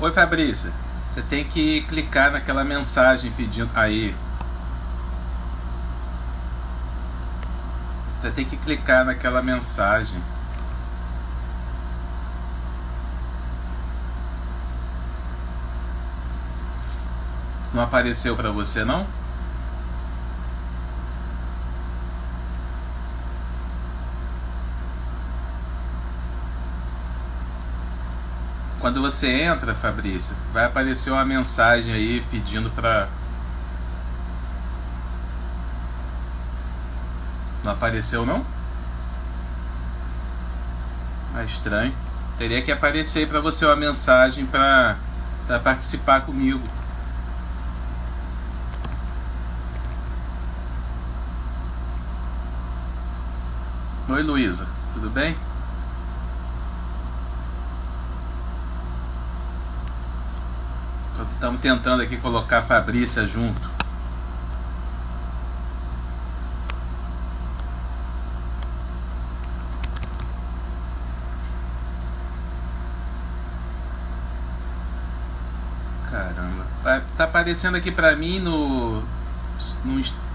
Oi, Fabrícia. Você tem que clicar naquela mensagem pedindo. Aí. Você tem que clicar naquela mensagem. Não apareceu pra você, não? Quando você entra, Fabrícia, vai aparecer uma mensagem aí pedindo pra. Não apareceu, não? Ah, estranho. Teria que aparecer aí pra você uma mensagem pra participar comigo. Oi, Luísa. Tudo bem? Estamos tentando aqui colocar a Fabrícia junto. Caramba. Tá aparecendo aqui pra mim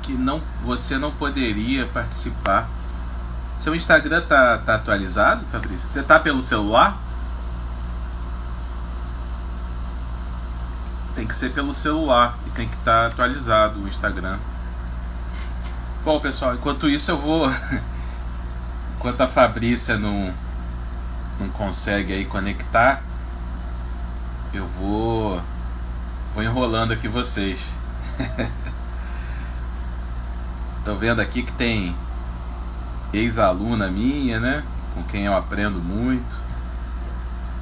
que não, você não poderia participar. Seu Instagram tá atualizado, Fabrício? Você tá pelo celular? Tem que ser pelo celular e tem que estar atualizado o Instagram. Bom, pessoal, enquanto isso eu vou. Enquanto a Fabrícia não consegue aí conectar, eu vou enrolando aqui vocês. Tô vendo aqui que tem ex-aluna minha, né? Com quem eu aprendo muito.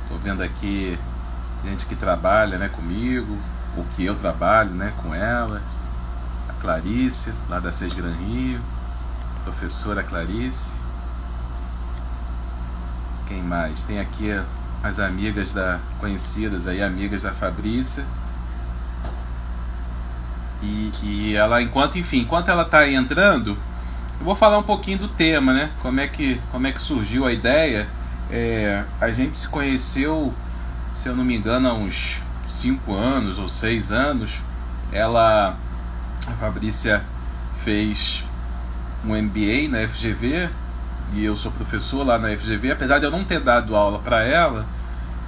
Tô vendo aqui gente que trabalha, né, comigo, ou que eu trabalho, né, com ela. A Clarice, lá da SES Gran Rio. Professora Clarice. Quem mais? Tem aqui as amigas conhecidas aí, amigas da Fabrícia. E ela, enquanto ela tá aí entrando, eu vou falar um pouquinho do tema, né? Como é que surgiu a ideia. A gente se conheceu, se eu não me engano, há uns 5 anos ou 6 anos. A Fabrícia fez um MBA na FGV e eu sou professor lá na FGV. Apesar de eu não ter dado aula para ela,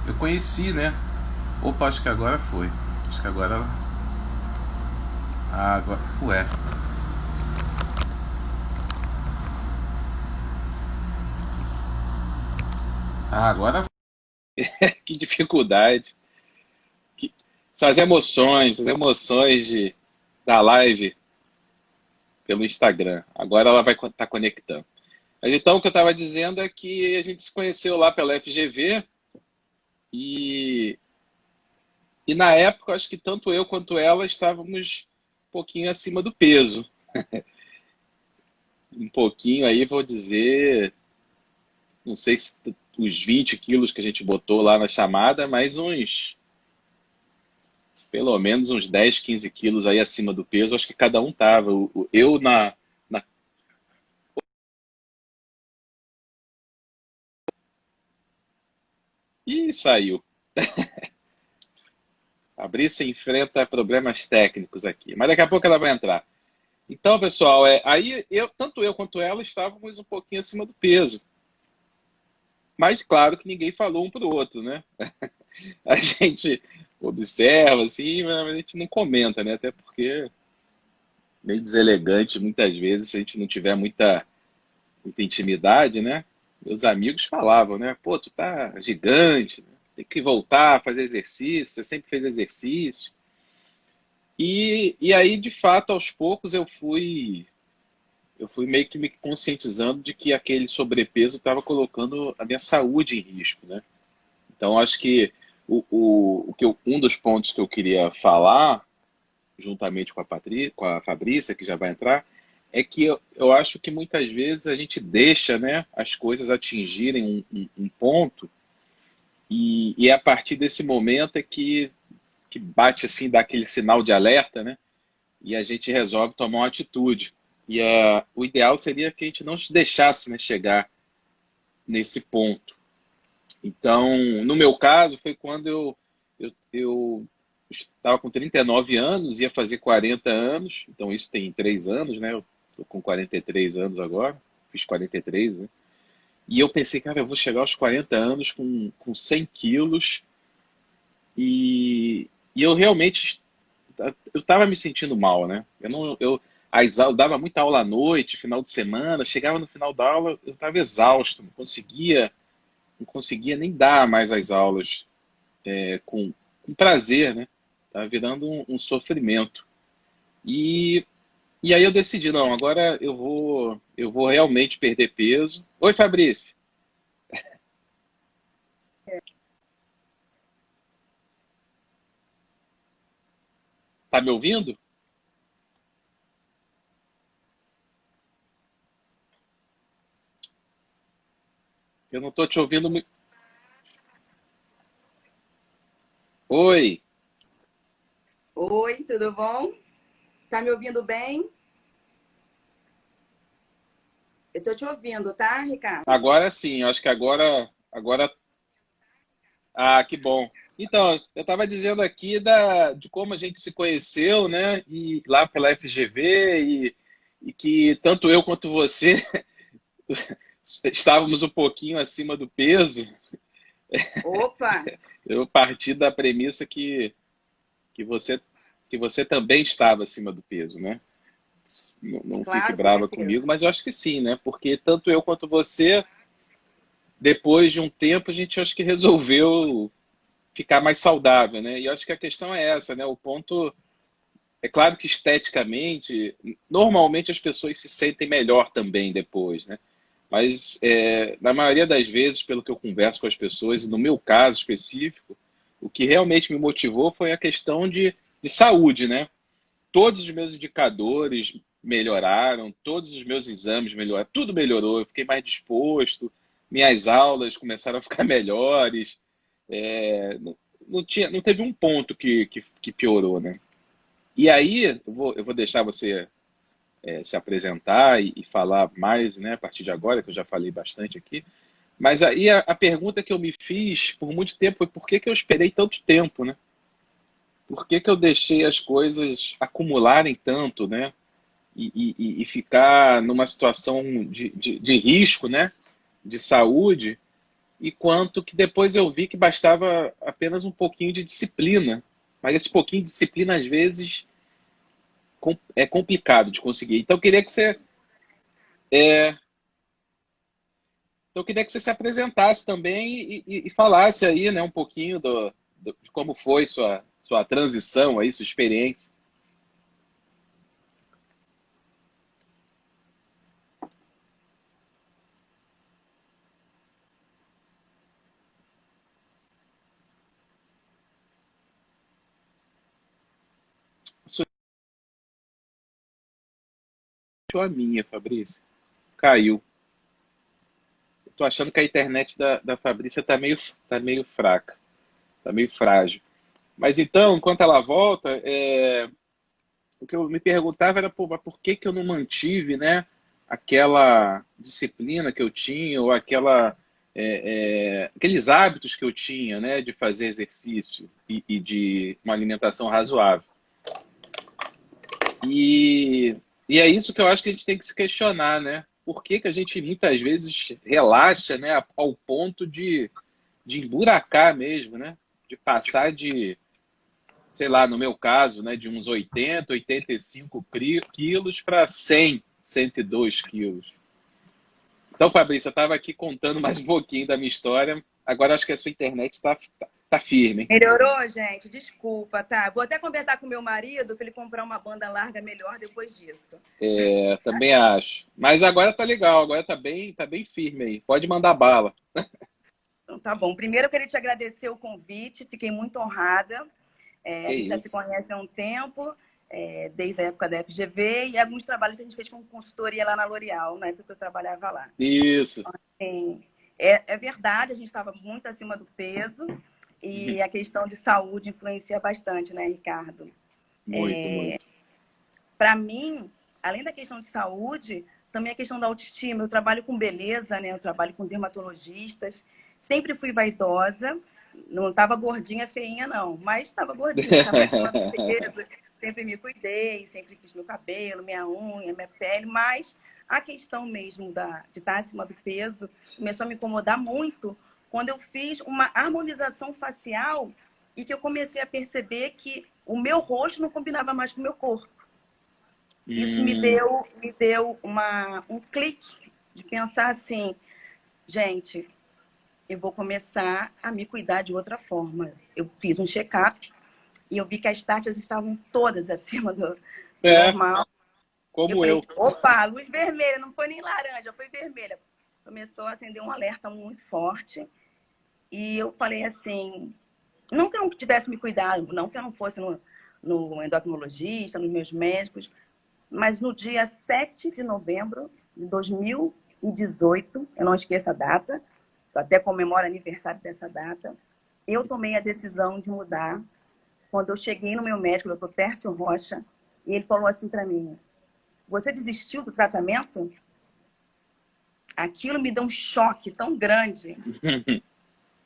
eu conheci, né? Opa, acho que agora foi. Acho que agora. Ah, agora. Ué. Ah, agora. Que dificuldade. Que- São as emoções da live pelo Instagram. Agora ela vai estar conectando. Mas então o que eu estava dizendo é que a gente se conheceu lá pela FGV e, e na época acho que tanto eu quanto ela estávamos um pouquinho acima do peso. Um pouquinho aí, vou dizer, não sei se os 20 quilos que a gente botou lá na chamada, mas pelo menos uns 10, 15 quilos aí acima do peso, acho que cada um tava. Eu na. Ih, saiu. A Brisa enfrenta problemas técnicos aqui, mas daqui a pouco ela vai entrar. Então, pessoal, aí tanto eu quanto ela estávamos um pouquinho acima do peso. Mas claro que ninguém falou um para o outro, né? A gente observa assim, mas a gente não comenta, né? Até porque é meio deselegante muitas vezes se a gente não tiver muita intimidade, né? Meus amigos falavam, né? Pô, tu tá gigante, né? Tem que voltar a fazer exercício, você sempre fez exercício. E aí, de fato, aos poucos eu fui meio que me conscientizando de que aquele sobrepeso estava colocando a minha saúde em risco, né? Então, acho que um dos pontos que eu queria falar, juntamente com a Fabrícia, que já vai entrar, é que eu acho que muitas vezes a gente deixa, né, as coisas atingirem um ponto e é a partir desse momento é que bate assim, dá aquele sinal de alerta, né? E a gente resolve tomar uma atitude. O ideal seria que a gente não se deixasse, né, chegar nesse ponto. Então, no meu caso, foi quando eu estava com 39 anos, ia fazer 40 anos, então isso tem 3 anos, né? Eu tô com 43 anos agora, fiz 43, né? E eu pensei, cara, eu vou chegar aos 40 anos com 100 quilos e eu realmente eu estava me sentindo mal, né? Eu não, eu, eu dava muita aula à noite, final de semana, chegava no final da aula, eu estava exausto, não conseguia nem dar mais as aulas com prazer, né? Tava virando um sofrimento. E, e aí eu decidi, não, agora eu vou realmente perder peso. Oi, Fabrício, tá me ouvindo? Eu não tô te ouvindo muito. Oi, Oi, tudo bom? Tá me ouvindo bem? Eu tô te ouvindo, tá, Ricardo? agora sim, eu acho que agora, ah, que bom. Então, eu estava dizendo aqui de como a gente se conheceu, né? E lá pela FGV e que tanto eu quanto você estávamos um pouquinho acima do peso. Opa, Eu parti da premissa que você que você também estava acima do peso, né? Não fique claro, com brava certeza. comigo, mas eu acho que sim, né? Porque tanto eu quanto você, depois de um tempo, a gente acho que resolveu ficar mais saudável, né? E eu acho que a questão é essa, né? O ponto é claro que esteticamente, normalmente as pessoas se sentem melhor também depois, né? Mas na maioria das vezes, pelo que eu converso com as pessoas, e no meu caso específico, o que realmente me motivou foi a questão de saúde, né? Todos os meus indicadores melhoraram, todos os meus exames melhoraram, tudo melhorou, eu fiquei mais disposto, minhas aulas começaram a ficar melhores, não teve um ponto que piorou, né? E aí, eu vou deixar você se apresentar e falar mais, né, a partir de agora, que eu já falei bastante aqui. Mas aí a pergunta que eu me fiz por muito tempo foi por que que eu esperei tanto tempo, né? Por que que eu deixei as coisas acumularem tanto, né? E ficar numa situação de risco, né? De saúde, e quanto que depois eu vi que bastava apenas um pouquinho de disciplina. Mas esse pouquinho de disciplina, às vezes, é complicado de conseguir. Então, eu queria que você é, então, eu queria que você se apresentasse também e falasse aí, né, um pouquinho de como foi sua transição aí, sua experiência. Sua minha, Fabrício. Caiu. Eu tô achando que a internet da Fabrícia tá meio fraca, tá meio frágil. Mas então, enquanto ela volta, o que eu me perguntava era, pô, mas por que que eu não mantive, né, aquela disciplina que eu tinha, ou aqueles hábitos que eu tinha, né, de fazer exercício e de uma alimentação razoável. E, e é isso que eu acho que a gente tem que se questionar, né? Por que que a gente muitas vezes relaxa, né, ao ponto de emburacar mesmo, né? De passar de, sei lá, no meu caso, né, de uns 80, 85 quilos para 100, 102 quilos. Então, Fabrício, eu estava aqui contando mais um pouquinho da minha história. Agora acho que a sua internet tá firme, hein? Melhorou, gente? Desculpa, tá? Vou até conversar com meu marido para ele comprar uma banda larga melhor depois disso. Também acho. Mas agora tá legal, agora tá bem firme aí. Pode mandar bala. Então, tá bom. Primeiro, eu queria te agradecer o convite, fiquei muito honrada. Que A gente já se isso. conhece há um tempo, desde a época da FGV, e alguns trabalhos que a gente fez com consultoria lá na L'Oréal, na época que eu trabalhava lá. Isso. Sim, é verdade, a gente estava muito acima do peso e a questão de saúde influencia bastante, né, Ricardo? Muito, muito. Para mim, além da questão de saúde, também a questão da autoestima. Eu trabalho com beleza, né? Eu trabalho com dermatologistas. Sempre fui vaidosa Não estava gordinha, feinha, não. Mas estava gordinha, estava acima do peso. Sempre me cuidei, sempre fiz meu cabelo, minha unha, minha pele. Mas a questão mesmo de estar acima do peso começou a me incomodar muito quando eu fiz uma harmonização facial e que eu comecei a perceber que o meu rosto não combinava mais com o meu corpo. Isso me deu um clique de pensar assim, gente, eu vou começar a me cuidar de outra forma. Eu fiz um check-up e eu vi que as taxas estavam todas acima do normal. Como falei, opa, luz vermelha, não foi nem laranja, foi vermelha. Começou a acender um alerta muito forte. E eu falei assim, não que eu não tivesse me cuidado, não que eu não fosse no endocrinologista, nos meus médicos, mas no dia 7 de novembro de 2018, eu não esqueço a data, eu até comemoro aniversário dessa data, eu tomei a decisão de mudar. Quando eu cheguei no meu médico, o Dr. Tércio Rocha, e ele falou assim para mim, você desistiu do tratamento? Aquilo me deu um choque tão grande.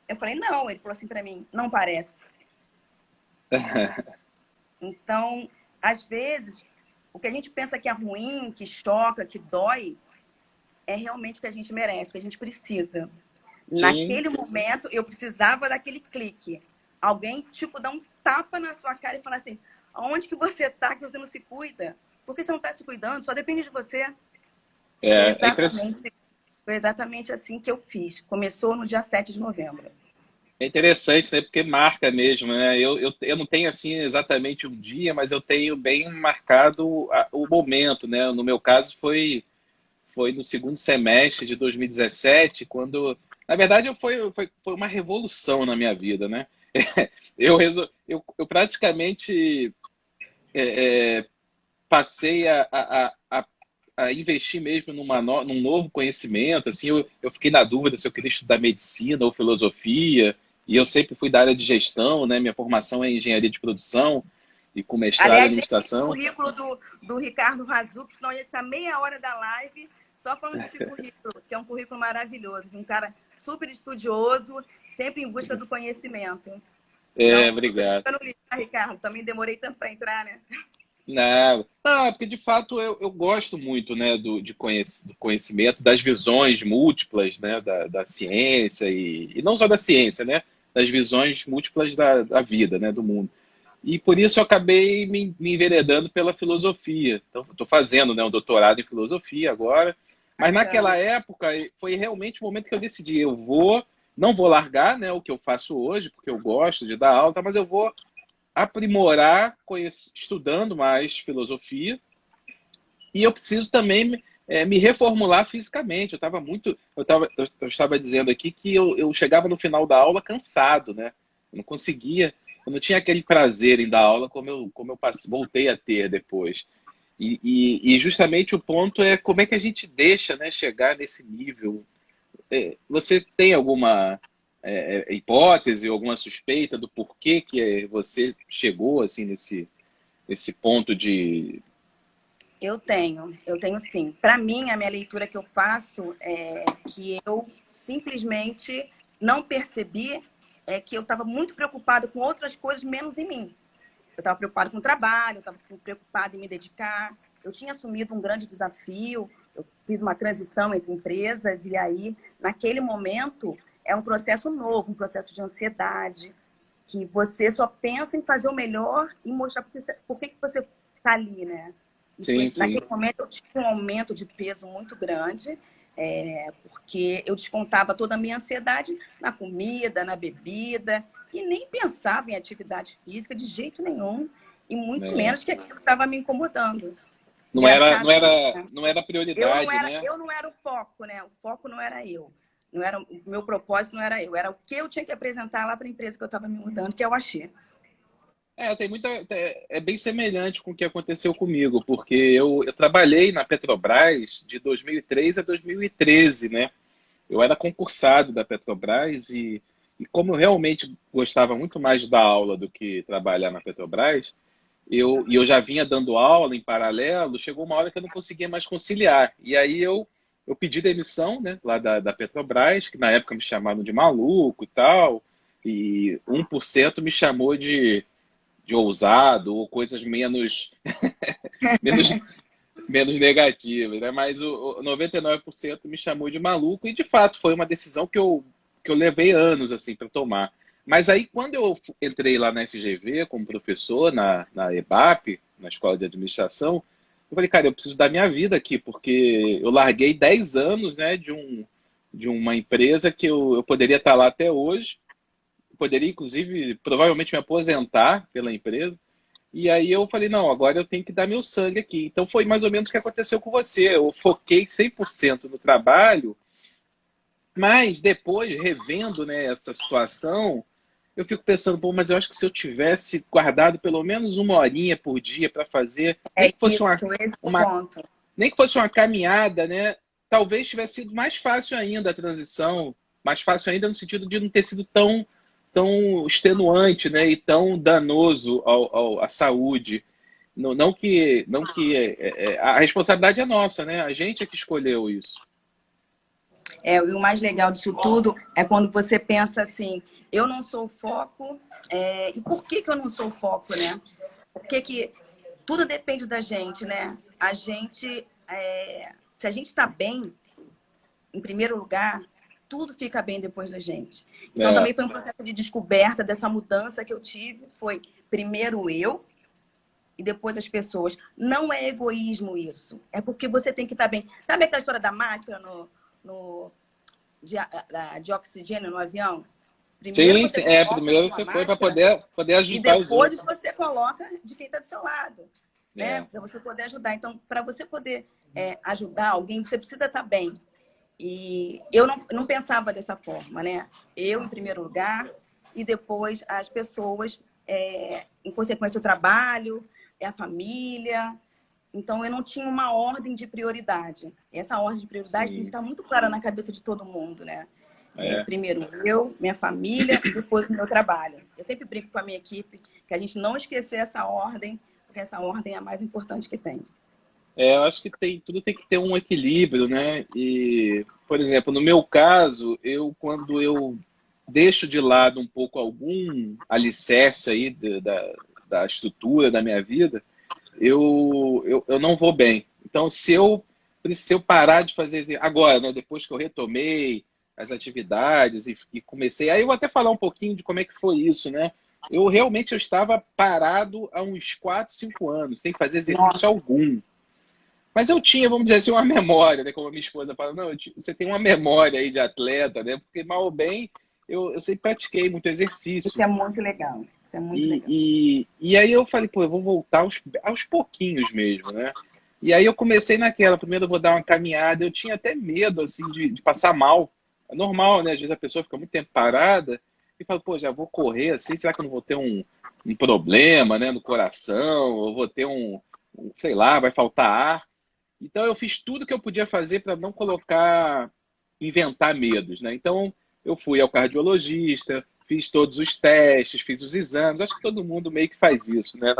Eu falei, não. Ele falou assim para mim, não parece. Então, às vezes, o que a gente pensa que é ruim, que choca, que dói, é realmente o que a gente merece, o que a gente precisa. Sim. Naquele momento, eu precisava daquele clique. Alguém, tipo, dar um tapa na sua cara e falar assim, aonde que você tá que você não se cuida? Por que você não está se cuidando? Só depende de você. Foi exatamente assim que eu fiz. Começou no dia 7 de novembro. É interessante, né? Porque marca mesmo, né? Eu não tenho assim exatamente um dia, mas eu tenho bem marcado o momento, né? No meu caso foi no segundo semestre de 2017, quando, na verdade, foi uma revolução na minha vida, né? Eu praticamente passei a investir mesmo num novo conhecimento. Assim, eu fiquei na dúvida se eu queria estudar medicina ou filosofia, e eu sempre fui da área de gestão, né? Minha formação é em engenharia de produção e com mestrado em administração. O currículo do Ricardo Razuc, senão ia ficar meia hora da live só falando desse currículo, que é um currículo maravilhoso, de um cara super estudioso, sempre em busca do conhecimento. Então, obrigado. Eu não li, Ricardo, também demorei tanto para entrar, né? Não, porque de fato eu gosto muito, né, do conhecimento, das visões múltiplas, né, da ciência e não só da ciência, né, das visões múltiplas da vida, né, do mundo. E por isso eu acabei me enveredando pela filosofia. Então, estou fazendo, né, um doutorado em filosofia agora. Mas naquela época foi realmente o momento que eu decidi, não vou largar, né, o que eu faço hoje, porque eu gosto de dar aula, mas eu vou aprimorar estudando mais filosofia, e eu preciso também me reformular fisicamente. Eu estava dizendo aqui que eu chegava no final da aula cansado, né? Eu não conseguia, eu não tinha aquele prazer em dar aula como eu voltei a ter depois. E justamente o ponto é como é que a gente deixa, né, chegar nesse nível. Você tem alguma hipótese, alguma suspeita do porquê que você chegou assim nesse ponto de... Eu tenho sim. Para mim, a minha leitura que eu faço é que eu simplesmente não percebi que eu estava muito preocupada com outras coisas, menos em mim. Eu estava preocupada com o trabalho, eu estava preocupada em me dedicar. Eu tinha assumido um grande desafio, eu fiz uma transição entre empresas e aí, naquele momento, é um processo novo, um processo de ansiedade, que você só pensa em fazer o melhor e mostrar por que você está ali, né? Sim. Naquele momento, eu tive um aumento de peso muito grande, porque eu descontava toda a minha ansiedade na comida, na bebida, e nem pensava em atividade física de jeito nenhum, e muito menos que aquilo estava me incomodando. Não era prioridade, né? Eu não era o foco, né? O foco não era eu. O meu propósito não era eu. Era o que eu tinha que apresentar lá para a empresa que eu estava me mudando, que é o Axê. É bem semelhante com o que aconteceu comigo, porque eu trabalhei na Petrobras de 2003 a 2013, né? Eu era concursado da Petrobras e como eu realmente gostava muito mais de dar aula do que trabalhar na Petrobras, eu já vinha dando aula em paralelo, chegou uma hora que eu não conseguia mais conciliar. E aí eu pedi demissão, né, lá da Petrobras, que na época me chamaram de maluco e tal, E 1% me chamou de ousado ou coisas menos, menos, menos negativas, né? Mas o 99% me chamou de maluco e, de fato, foi uma decisão que eu levei anos assim para tomar. Mas aí, quando eu entrei lá na FGV como professor, na EBAP, na Escola de Administração, eu falei, cara, eu preciso dar minha vida aqui, porque eu larguei 10 anos, né, de uma empresa que eu poderia estar lá até hoje, poderia, inclusive, provavelmente me aposentar pela empresa. E aí eu falei, não, agora eu tenho que dar meu sangue aqui. Então foi mais ou menos o que aconteceu com você. Eu foquei 100% no trabalho, mas depois, revendo, né, essa situação, eu fico pensando, pô, mas eu acho que se eu tivesse guardado pelo menos uma horinha por dia para fazer, nem É que fosse isso, esse é o uma, ponto. nem que fosse uma caminhada, né, talvez tivesse sido mais fácil ainda a transição, mais fácil ainda no sentido de não ter sido tão extenuante, né, e tão danoso à saúde. Não que a responsabilidade é nossa, né? A gente é que escolheu isso. E o mais legal disso tudo é quando você pensa assim, eu não sou o foco, e por que que eu não sou o foco, né? Porque que tudo depende da gente, né? A gente, se a gente está bem, em primeiro lugar, tudo fica bem depois da gente. Então É, também foi um processo de descoberta dessa mudança que eu tive, foi primeiro eu e depois as pessoas. Não é egoísmo isso, é porque você tem que estar bem. Sabe aquela história da máscara de oxigênio no avião? Primeiro sim, você sim. coloca a Primeiro sua você foi para máscara poder e ajudar os depois outros. você coloca de quem está do seu lado, né? É, Para você poder ajudar. Então, para você poder ajudar alguém, você precisa estar bem. E eu não pensava dessa forma, né? Eu, em primeiro lugar, e depois as pessoas, em consequência, o trabalho, a família. Então, eu não tinha uma ordem de prioridade. Essa ordem de prioridade tem que sim. estar muito clara na cabeça de todo mundo, né? É. Primeiro eu, minha família, depois o meu trabalho. Eu sempre brinco com a minha equipe que a gente não esquecer essa ordem, porque essa ordem é a mais importante que tem. Eu acho que tudo tem que ter um equilíbrio, né? E, por exemplo, no meu caso, quando eu deixo de lado um pouco algum alicerce aí da estrutura da minha vida, eu não vou bem. Então, se eu parar de fazer agora, né, depois que eu retomei as atividades e comecei, aí eu vou até falar um pouquinho de como é que foi isso, né? Eu estava parado há uns 4, 5 anos, sem fazer exercício Nossa, algum. Mas eu tinha, vamos dizer assim, uma memória, né? Como a minha esposa fala, não, você tem uma memória aí de atleta, né? Porque mal ou bem, eu sempre pratiquei muito isso exercício. é muito legal. Isso é muito legal. E aí eu falei, pô, eu vou voltar aos pouquinhos mesmo, né? E aí eu comecei naquela, primeiro eu vou dar uma caminhada, eu tinha até medo, assim, de passar mal. É normal, né? Às vezes a pessoa fica muito tempo parada e fala, pô, já vou correr assim, será que eu não vou ter um problema, né, no coração? Ou vou ter sei lá, vai faltar ar. Então eu fiz tudo que eu podia fazer para não inventar medos, né? Então eu fui ao cardiologista, fiz todos os testes, fiz os exames. Acho que todo mundo meio que faz isso, né?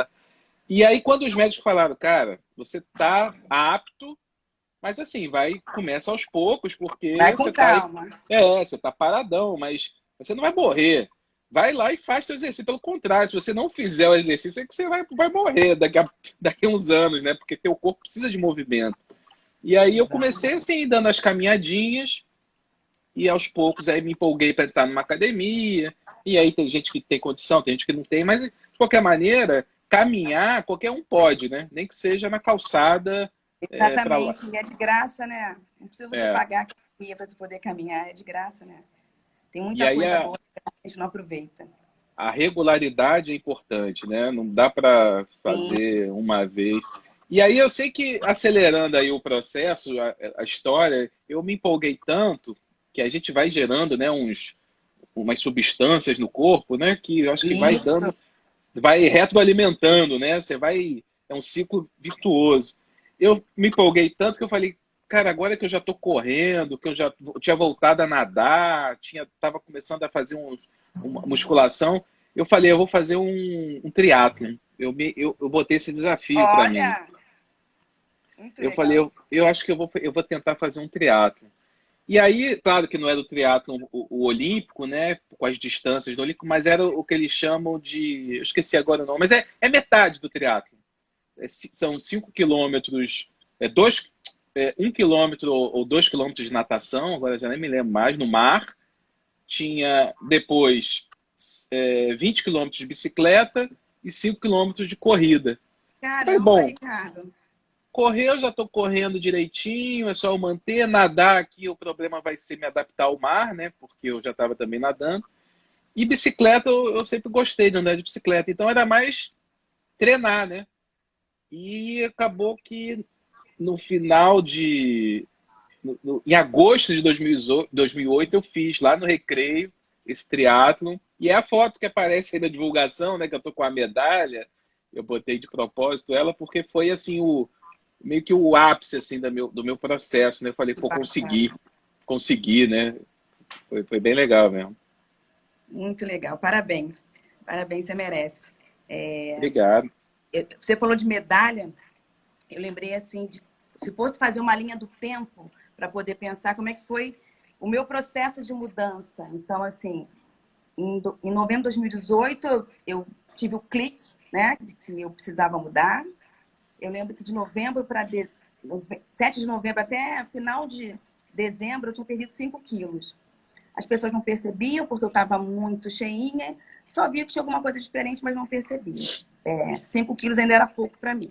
E aí quando os médicos falaram, cara, você tá apto, mas assim, começa aos poucos, porque Vai com calma. você tá paradão, mas você não vai morrer. Vai lá e faz seu exercício. Pelo contrário, se você não fizer o exercício, é que você vai morrer daqui a uns anos, né? Porque teu corpo precisa de movimento. E aí eu comecei Exatamente. assim, dando as caminhadinhas, e aos poucos aí me empolguei para entrar numa academia. E aí tem gente que tem condição, tem gente que não tem, mas de qualquer maneira, caminhar, qualquer um pode, né? Nem que seja na calçada, para lá. Exatamente. E é de graça, né? Não precisa você É. pagar academia para você poder caminhar. É de graça, né? Tem E muita aí coisa boa que a gente não aproveita. a regularidade é importante, né? Não dá para Sim. fazer uma vez. E aí eu sei que, acelerando aí o processo, a história, eu me empolguei tanto que a gente vai gerando, né, umas substâncias no corpo, né, que eu acho que Isso. vai retroalimentando, né? É um ciclo virtuoso. Eu me empolguei tanto que eu falei, cara, agora que eu já estou correndo, que eu já tinha voltado a nadar, estava começando a fazer uma musculação, eu falei, eu vou fazer um triatlon. Eu botei esse desafio para mim. Olha, muito Eu falei, legal. eu acho que eu vou tentar fazer um triatlon. E aí, claro que não era o triatlon o olímpico, né? com as distâncias do Olímpico, mas era o que eles chamam de... Eu esqueci agora o nome, mas é metade do triatlo. São 5 quilômetros, 1 quilômetro ou 2 quilômetros de natação, agora já nem me lembro mais, no mar. Tinha depois 20 quilômetros de bicicleta e 5 quilômetros de corrida. Caramba, bom, Ricardo. correr eu já estou correndo direitinho, é só eu manter. Nadar aqui, o problema vai ser me adaptar ao mar, né? Porque eu já estava também nadando. E bicicleta, eu sempre gostei de andar de bicicleta. Então era mais treinar, né? E acabou que no final de... em agosto de 2008, eu fiz lá no Recreio esse triatlon. E é a foto que aparece aí na divulgação, né? Que eu tô com a medalha. Eu botei de propósito ela, porque foi assim meio que o ápice assim, do meu processo, né? Eu falei, pô, consegui, né? Foi bem legal mesmo. Muito legal, parabéns. Parabéns, você merece. Obrigado. Você falou de medalha, eu lembrei assim, se fosse fazer uma linha do tempo para poder pensar como é que foi o meu processo de mudança. Então, assim, em novembro de 2018, eu tive o clique, né, de que eu precisava mudar. Eu lembro que de novembro para 7 de novembro até final de dezembro, eu tinha perdido 5 quilos. As pessoas não percebiam, porque eu estava muito cheinha, só via que tinha alguma coisa diferente, mas não percebia. 5 quilos ainda era pouco para mim.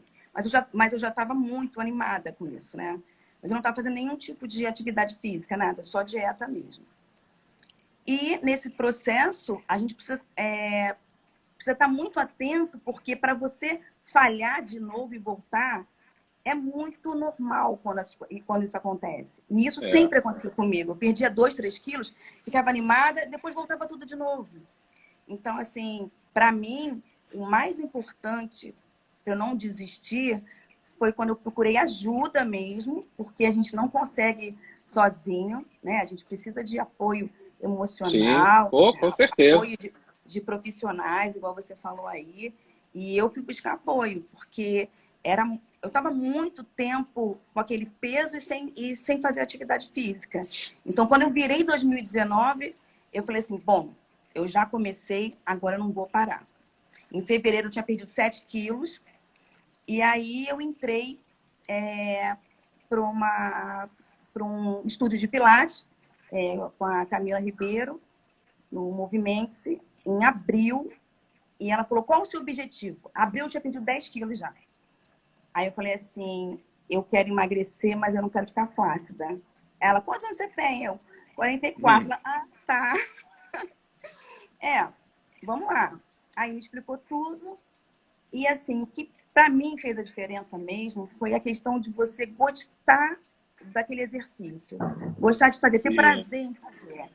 Mas eu já estava muito animada com isso, né? Mas eu não estava fazendo nenhum tipo de atividade física, nada, só dieta mesmo. E nesse processo, a gente precisa estar muito atento, porque para você falhar de novo e voltar, é muito normal quando isso acontece. E isso sempre aconteceu comigo. Eu perdia 2, 3 quilos, ficava animada, depois voltava tudo de novo. Então, assim, para mim, o mais importante para eu não desistir foi quando eu procurei ajuda mesmo, porque a gente não consegue sozinho, né? A gente precisa de apoio emocional, sim. Pô, com certeza. apoio de profissionais, igual você falou aí. E eu fui buscar apoio, porque eu estava muito tempo com aquele peso e sem fazer atividade física. Então, quando eu virei em 2019, eu falei assim, bom, eu já comecei, agora eu não vou parar. Em fevereiro eu tinha perdido 7 quilos, e aí eu entrei para um estúdio de Pilates com a Camila Ribeiro, no Movimente-se, em abril, e ela falou, qual o seu objetivo? Abril eu tinha perdido 10 quilos já. Aí eu falei assim, eu quero emagrecer, mas eu não quero ficar flácida. Ela, quantos anos você tem? Eu, 44. Ela, tá. Vamos lá. Aí me explicou tudo. E assim, o que para mim fez a diferença mesmo foi a questão de você gostar daquele exercício. Gostar de fazer, ter prazer em fazer.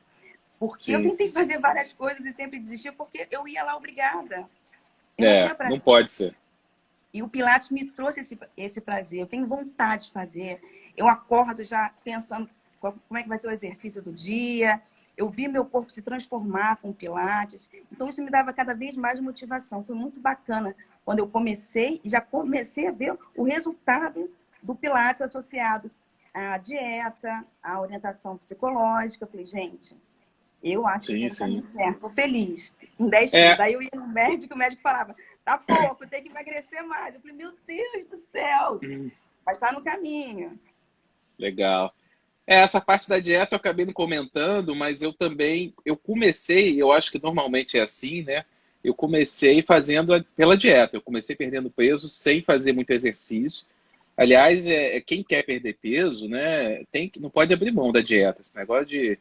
Porque eu tentei fazer várias coisas e sempre desistia porque eu ia lá obrigada. Eu não tinha prazer. Não pode ser. E o Pilates me trouxe esse prazer. Eu tenho vontade de fazer. Eu acordo já pensando como é que vai ser o exercício do dia. Eu vi meu corpo se transformar com o Pilates. Então, isso me dava cada vez mais motivação. Foi muito bacana quando eu já comecei a ver o resultado do Pilates associado à dieta, à orientação psicológica. Eu falei, gente, eu acho que está dando certo. Estou feliz. Com 10 quilos. Daí eu ia no médico, o médico falava, tá pouco, tem que emagrecer mais. Eu falei, meu Deus do céu. Mas está no caminho. Legal. Essa parte da dieta eu acabei não comentando, mas eu comecei, eu acho que normalmente é assim, né? Eu comecei fazendo pela dieta. Eu comecei perdendo peso sem fazer muito exercício. Aliás, quem quer perder peso, né, não pode abrir mão da dieta. Esse negócio de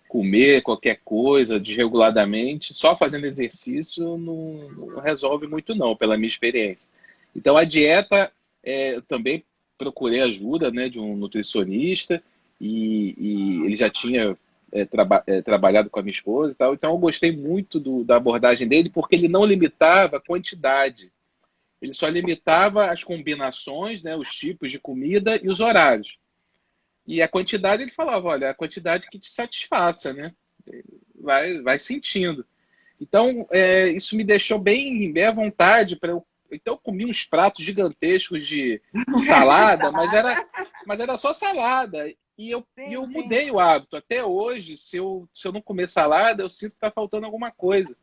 comer qualquer coisa desreguladamente, só fazendo exercício não resolve muito não, pela minha experiência. Então a dieta, eu também procurei ajuda, né, de um nutricionista e ele já tinha trabalhado com a minha esposa e tal, então eu gostei muito da abordagem dele porque ele não limitava a quantidade, ele só limitava as combinações, né, os tipos de comida e os horários. E a quantidade, ele falava, olha, a quantidade que te satisfaça, né? Vai sentindo. Então, isso me deixou bem à vontade para eu... Então, eu comi uns pratos gigantescos de salada, mas era só salada. E eu Sim, sim. mudei o hábito. Até hoje, se eu não comer salada, eu sinto que está faltando alguma coisa.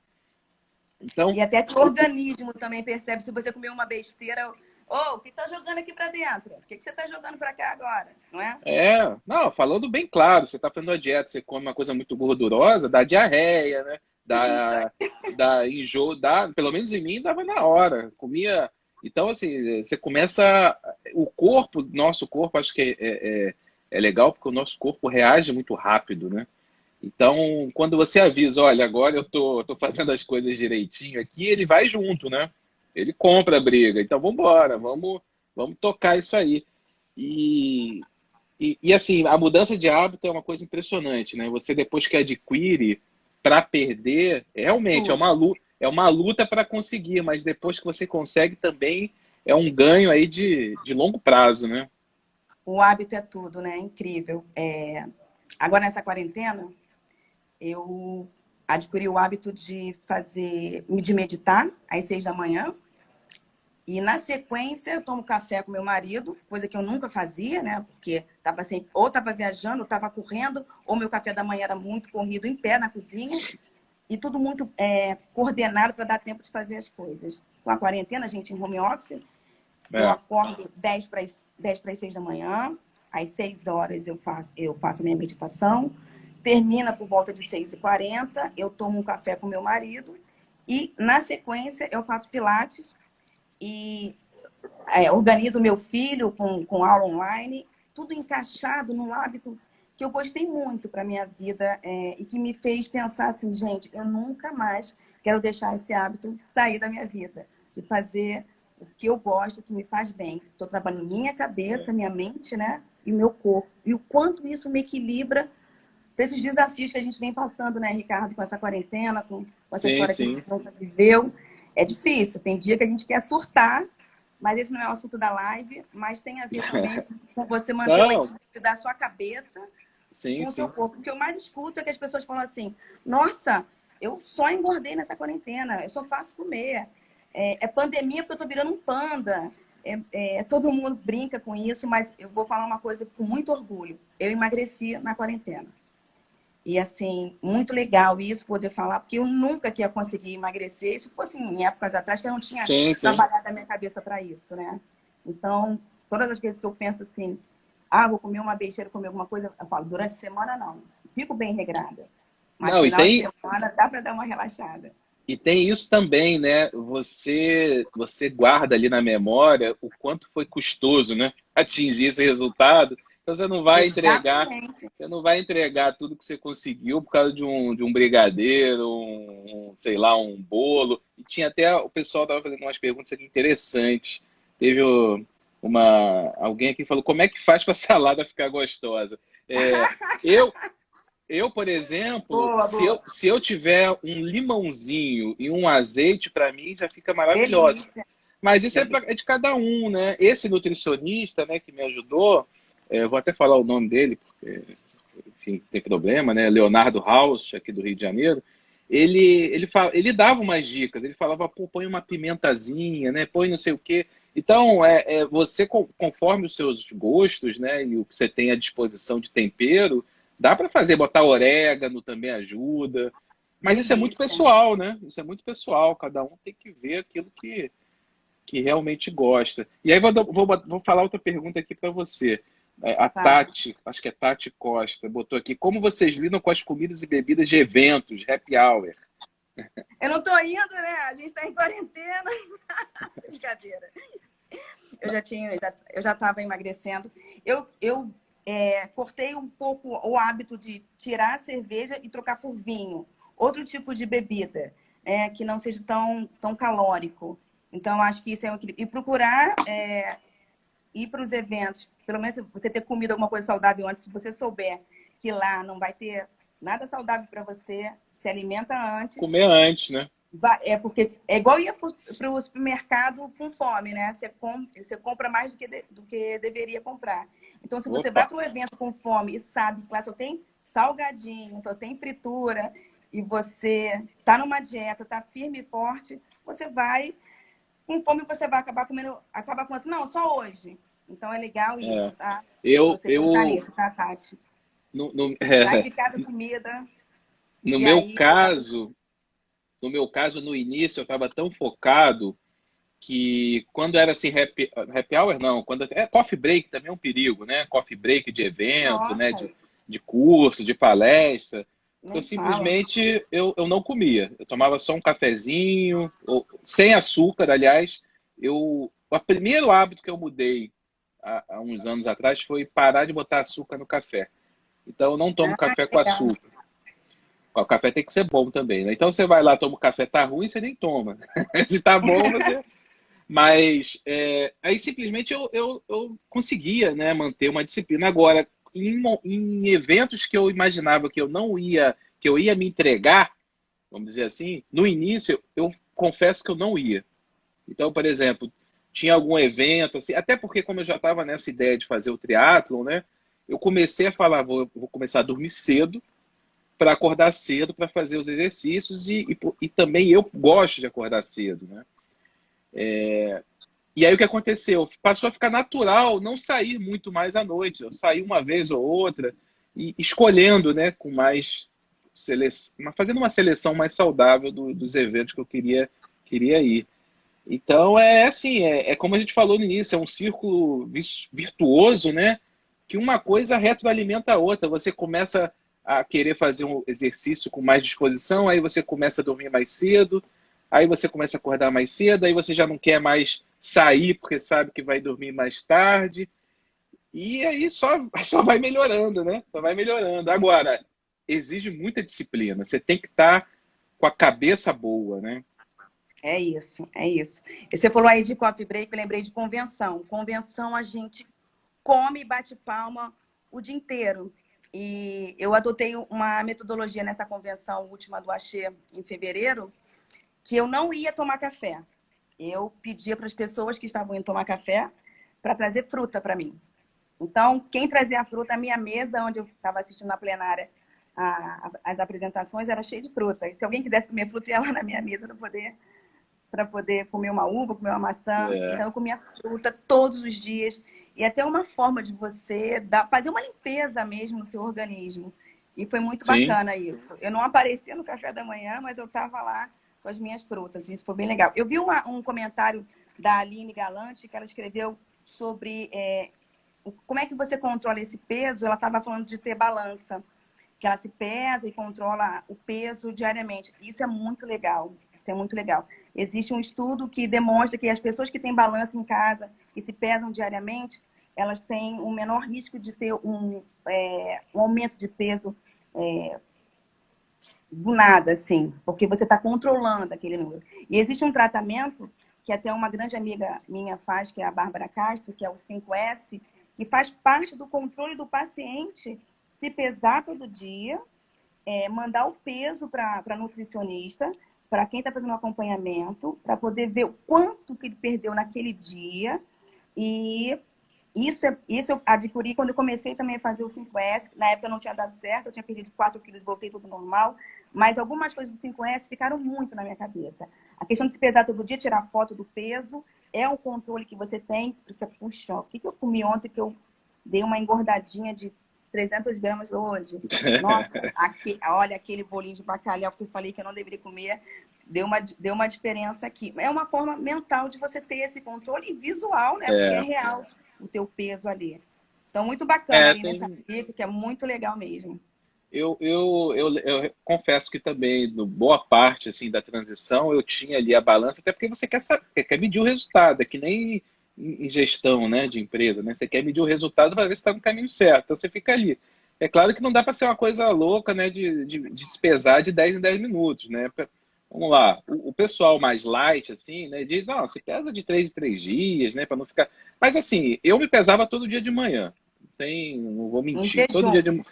Então, E até que o organismo também percebe se você comer uma besteira. Ô, o que tá jogando aqui para dentro? O que você tá jogando para cá agora? Não é? não, falando bem claro, você está fazendo a dieta, você come uma coisa muito gordurosa, dá diarreia, né? Isso aí. Dá enjoo, pelo menos em mim, dava na hora. Comia. Então, assim, você começa. O corpo, nosso corpo, acho que é legal, porque o nosso corpo reage muito rápido, né? Então, quando você avisa, olha, agora eu tô fazendo as coisas direitinho aqui, ele vai junto, né? Ele compra a briga. Então, vamos embora, vamos tocar isso aí. E, assim, a mudança de hábito é uma coisa impressionante, né? Você, depois que adquire, para perder, realmente Tudo. é uma luta para conseguir, mas depois que você consegue também é um ganho aí de longo prazo, né? O hábito é tudo, né? Incrível. Agora, nessa quarentena, eu adquiri o hábito de meditar às 6 da manhã. E na sequência, eu tomo café com meu marido, coisa que eu nunca fazia, né? Porque ou estava viajando, ou estava correndo, ou meu café da manhã era muito corrido em pé na cozinha. E tudo muito coordenado para dar tempo de fazer as coisas. Com a quarentena, a gente em home office, eu É. acordo 10 para as 6 da manhã, às 6 horas eu faço a minha meditação, termina por volta de 6h40, eu tomo um café com meu marido e, na sequência, eu faço pilates e organizo meu filho com aula online, tudo encaixado num hábito que eu gostei muito para minha vida e que me fez pensar assim, gente, eu nunca mais quero deixar esse hábito sair da minha vida, de fazer o que eu gosto, o que me faz bem. Estou trabalhando minha cabeça, minha mente, né? E meu corpo. E o quanto isso me equilibra para esses desafios que a gente vem passando, né, Ricardo, com essa quarentena, com essa Sim, história que a sim. gente nunca viveu. É difícil, tem dia que a gente quer surtar, mas esse não é o assunto da live, mas tem a ver também com você manter o Não, equilíbrio da sua cabeça sim, com o seu sim. corpo. O que eu mais escuto é que as pessoas falam assim, nossa, eu só engordei nessa quarentena, eu só faço comer. É pandemia porque eu tô virando um panda. Todo mundo brinca com isso, mas eu vou falar uma coisa com muito orgulho. Eu emagreci na quarentena. E, assim, muito legal isso, poder falar, porque eu nunca que ia conseguir emagrecer. Isso fosse em épocas atrás que eu não tinha Sim, sim. trabalhado a minha cabeça para isso, né? Então, todas as vezes que eu penso assim, vou comer uma besteira, comer alguma coisa, eu falo, durante a semana não. Fico bem regrada. Mas Não, final de semana dá para dar uma relaxada. e tem isso também, né? Você guarda ali na memória o quanto foi custoso, né? Atingir esse resultado. Então Exatamente. você não vai entregar tudo que você conseguiu por causa de um brigadeiro, sei lá, um bolo. E tinha até o pessoal estava fazendo umas perguntas aqui interessantes. Teve alguém aqui que falou como é que faz para a salada ficar gostosa. Eu por exemplo, Boa, boa. se eu tiver um limãozinho e um azeite, para mim já fica maravilhoso. Delícia. Mas isso Delícia. é de cada um, né? Esse nutricionista, né, que me ajudou, eu vou até falar o nome dele, porque, enfim, tem problema, né? Leonardo Haus, aqui do Rio de Janeiro. Ele dava umas dicas, ele falava, pô, põe uma pimentazinha, né? Põe não sei o quê. Então, você, conforme os seus gostos, né, e o que você tem à disposição de tempero, dá para fazer, botar orégano também ajuda. Mas isso é muito Delícia. pessoal, né? Isso é muito pessoal. Cada um tem que ver aquilo que realmente gosta. E aí vou falar outra pergunta aqui para você. A Fala. Tati, acho que é Tati Costa, botou aqui, como vocês lidam com as comidas e bebidas de eventos, happy hour? Eu não tô indo, né? A gente tá em quarentena. Brincadeira. Eu já estava emagrecendo. Eu cortei um pouco o hábito de tirar a cerveja e trocar por vinho. Outro tipo de bebida, que não seja tão calórico. Então, acho que isso é um equilíbrio. E procurar ir para os eventos, pelo menos você ter comido alguma coisa saudável antes, se você souber que lá não vai ter nada saudável para você, se alimenta antes. Comer antes, né? Porque é igual ir para o supermercado com fome, né? Você compra mais do que deveria comprar. Então, se você vai Opa, para um evento com fome e sabe que lá só tem salgadinho, só tem fritura, e você tá numa dieta, tá firme e forte, você vai, com fome, você vai acabar comendo, acaba falando assim, não, só hoje. Então é legal isso, É. tá? Eu, Você pensar eu nisso, tá, Tati? no, no, Sai de casa comida, no e meu aí caso, no início, eu estava tão focado que quando era assim, happy hour, não, quando coffee break também é um perigo, né? Coffee break de evento, né? nossa, De curso, de palestra. Eu nem fala. simplesmente eu não comia. Eu tomava só um cafezinho, sem açúcar, aliás. O primeiro hábito que eu mudei há uns anos atrás foi parar de botar açúcar no café. Então eu não tomo Ah, café com legal. açúcar. O café tem que ser bom também, né? Então você vai lá, toma o café, tá ruim, você nem toma. Se tá bom, você. Mas aí simplesmente eu conseguia, né, manter uma disciplina. Agora, em eventos que eu imaginava que eu ia me entregar, vamos dizer assim, no início eu confesso que eu não ia. Então, por exemplo, tinha algum evento, assim, até porque como eu já estava nessa ideia de fazer o triatlon, né, eu comecei a falar, vou começar a dormir cedo para acordar cedo para fazer os exercícios e também eu gosto de acordar cedo, né? E aí o que aconteceu? Passou a ficar natural não sair muito mais à noite. Eu saí uma vez ou outra e escolhendo, né, com mais fazendo uma seleção mais saudável dos eventos que eu queria ir. Então é assim, é como a gente falou no início, é um círculo virtuoso, né? Que uma coisa retroalimenta a outra. Você começa a querer fazer um exercício com mais disposição, aí você começa a dormir mais cedo, aí você começa a acordar mais cedo, aí você já não quer mais sair porque sabe que vai dormir mais tarde. E aí só vai melhorando, né? Só vai melhorando. Agora, exige muita disciplina. Você tem que estar com a cabeça boa, né? É isso, é isso. E você falou aí de coffee break, eu lembrei de convenção. Convenção a gente come e bate palma o dia inteiro. E eu adotei uma metodologia nessa convenção última do Axê, em fevereiro, que eu não ia tomar café. Eu pedia para as pessoas que estavam indo tomar café para trazer fruta para mim. Então, quem trazia a fruta, a minha mesa, onde eu estava assistindo na plenária as apresentações, era cheia de fruta. E se alguém quisesse comer fruta, ia lá na minha mesa para poder comer uma uva, comer uma maçã. É, Então, eu comia fruta todos os dias. E até uma forma de você fazer uma limpeza mesmo no seu organismo. E foi muito sim. bacana isso. Eu não aparecia no café da manhã, mas eu estava lá com as minhas frutas. Isso foi bem legal. Eu vi um comentário da Aline Galante, que ela escreveu sobre como é que você controla esse peso. Ela estava falando de ter balança, que ela se pesa e controla o peso diariamente. Isso é muito legal. Isso é muito legal. Existe um estudo que demonstra que as pessoas que têm balança em casa e se pesam diariamente, elas têm um menor risco de ter um aumento de peso do nada, assim, porque você está controlando aquele número. E existe um tratamento que até uma grande amiga minha faz, que é a Bárbara Castro, que é o 5S, que faz parte do controle do paciente se pesar todo dia, mandar o peso para nutricionista, para quem está fazendo um acompanhamento, para poder ver o quanto que ele perdeu naquele dia. E isso eu adquiri quando eu comecei também a fazer o 5S. Na época não tinha dado certo, eu tinha perdido 4 quilos, voltei tudo normal. Mas algumas coisas do 5S ficaram muito na minha cabeça. A questão de se pesar todo dia, tirar foto do peso, é um controle que você tem. Você, puxa, o que eu comi ontem que eu dei uma engordadinha de 300 gramas hoje? Nossa, olha aquele bolinho de bacalhau que eu falei que eu não deveria comer. Deu uma diferença aqui. É uma forma mental de você ter esse controle e visual, né? Porque é É, real o teu peso ali. Então, muito bacana é, ali nessa dica, que é muito legal mesmo. eu confesso que também, no boa parte assim, da transição, eu tinha ali a balança, até porque você quer saber, quer medir o resultado, é que nem em gestão, né, de empresa, né? Você quer medir o resultado para ver se está no caminho certo, então você fica ali. É claro que não dá para ser uma coisa louca, né, de se pesar de 10 em 10 minutos, né? Vamos lá, o pessoal mais light, assim, né, diz, não, você pesa de 3 em 3 dias, né, para não ficar... Mas assim, eu me pesava todo dia de manhã, não vou Em mentir, todo jejum. dia de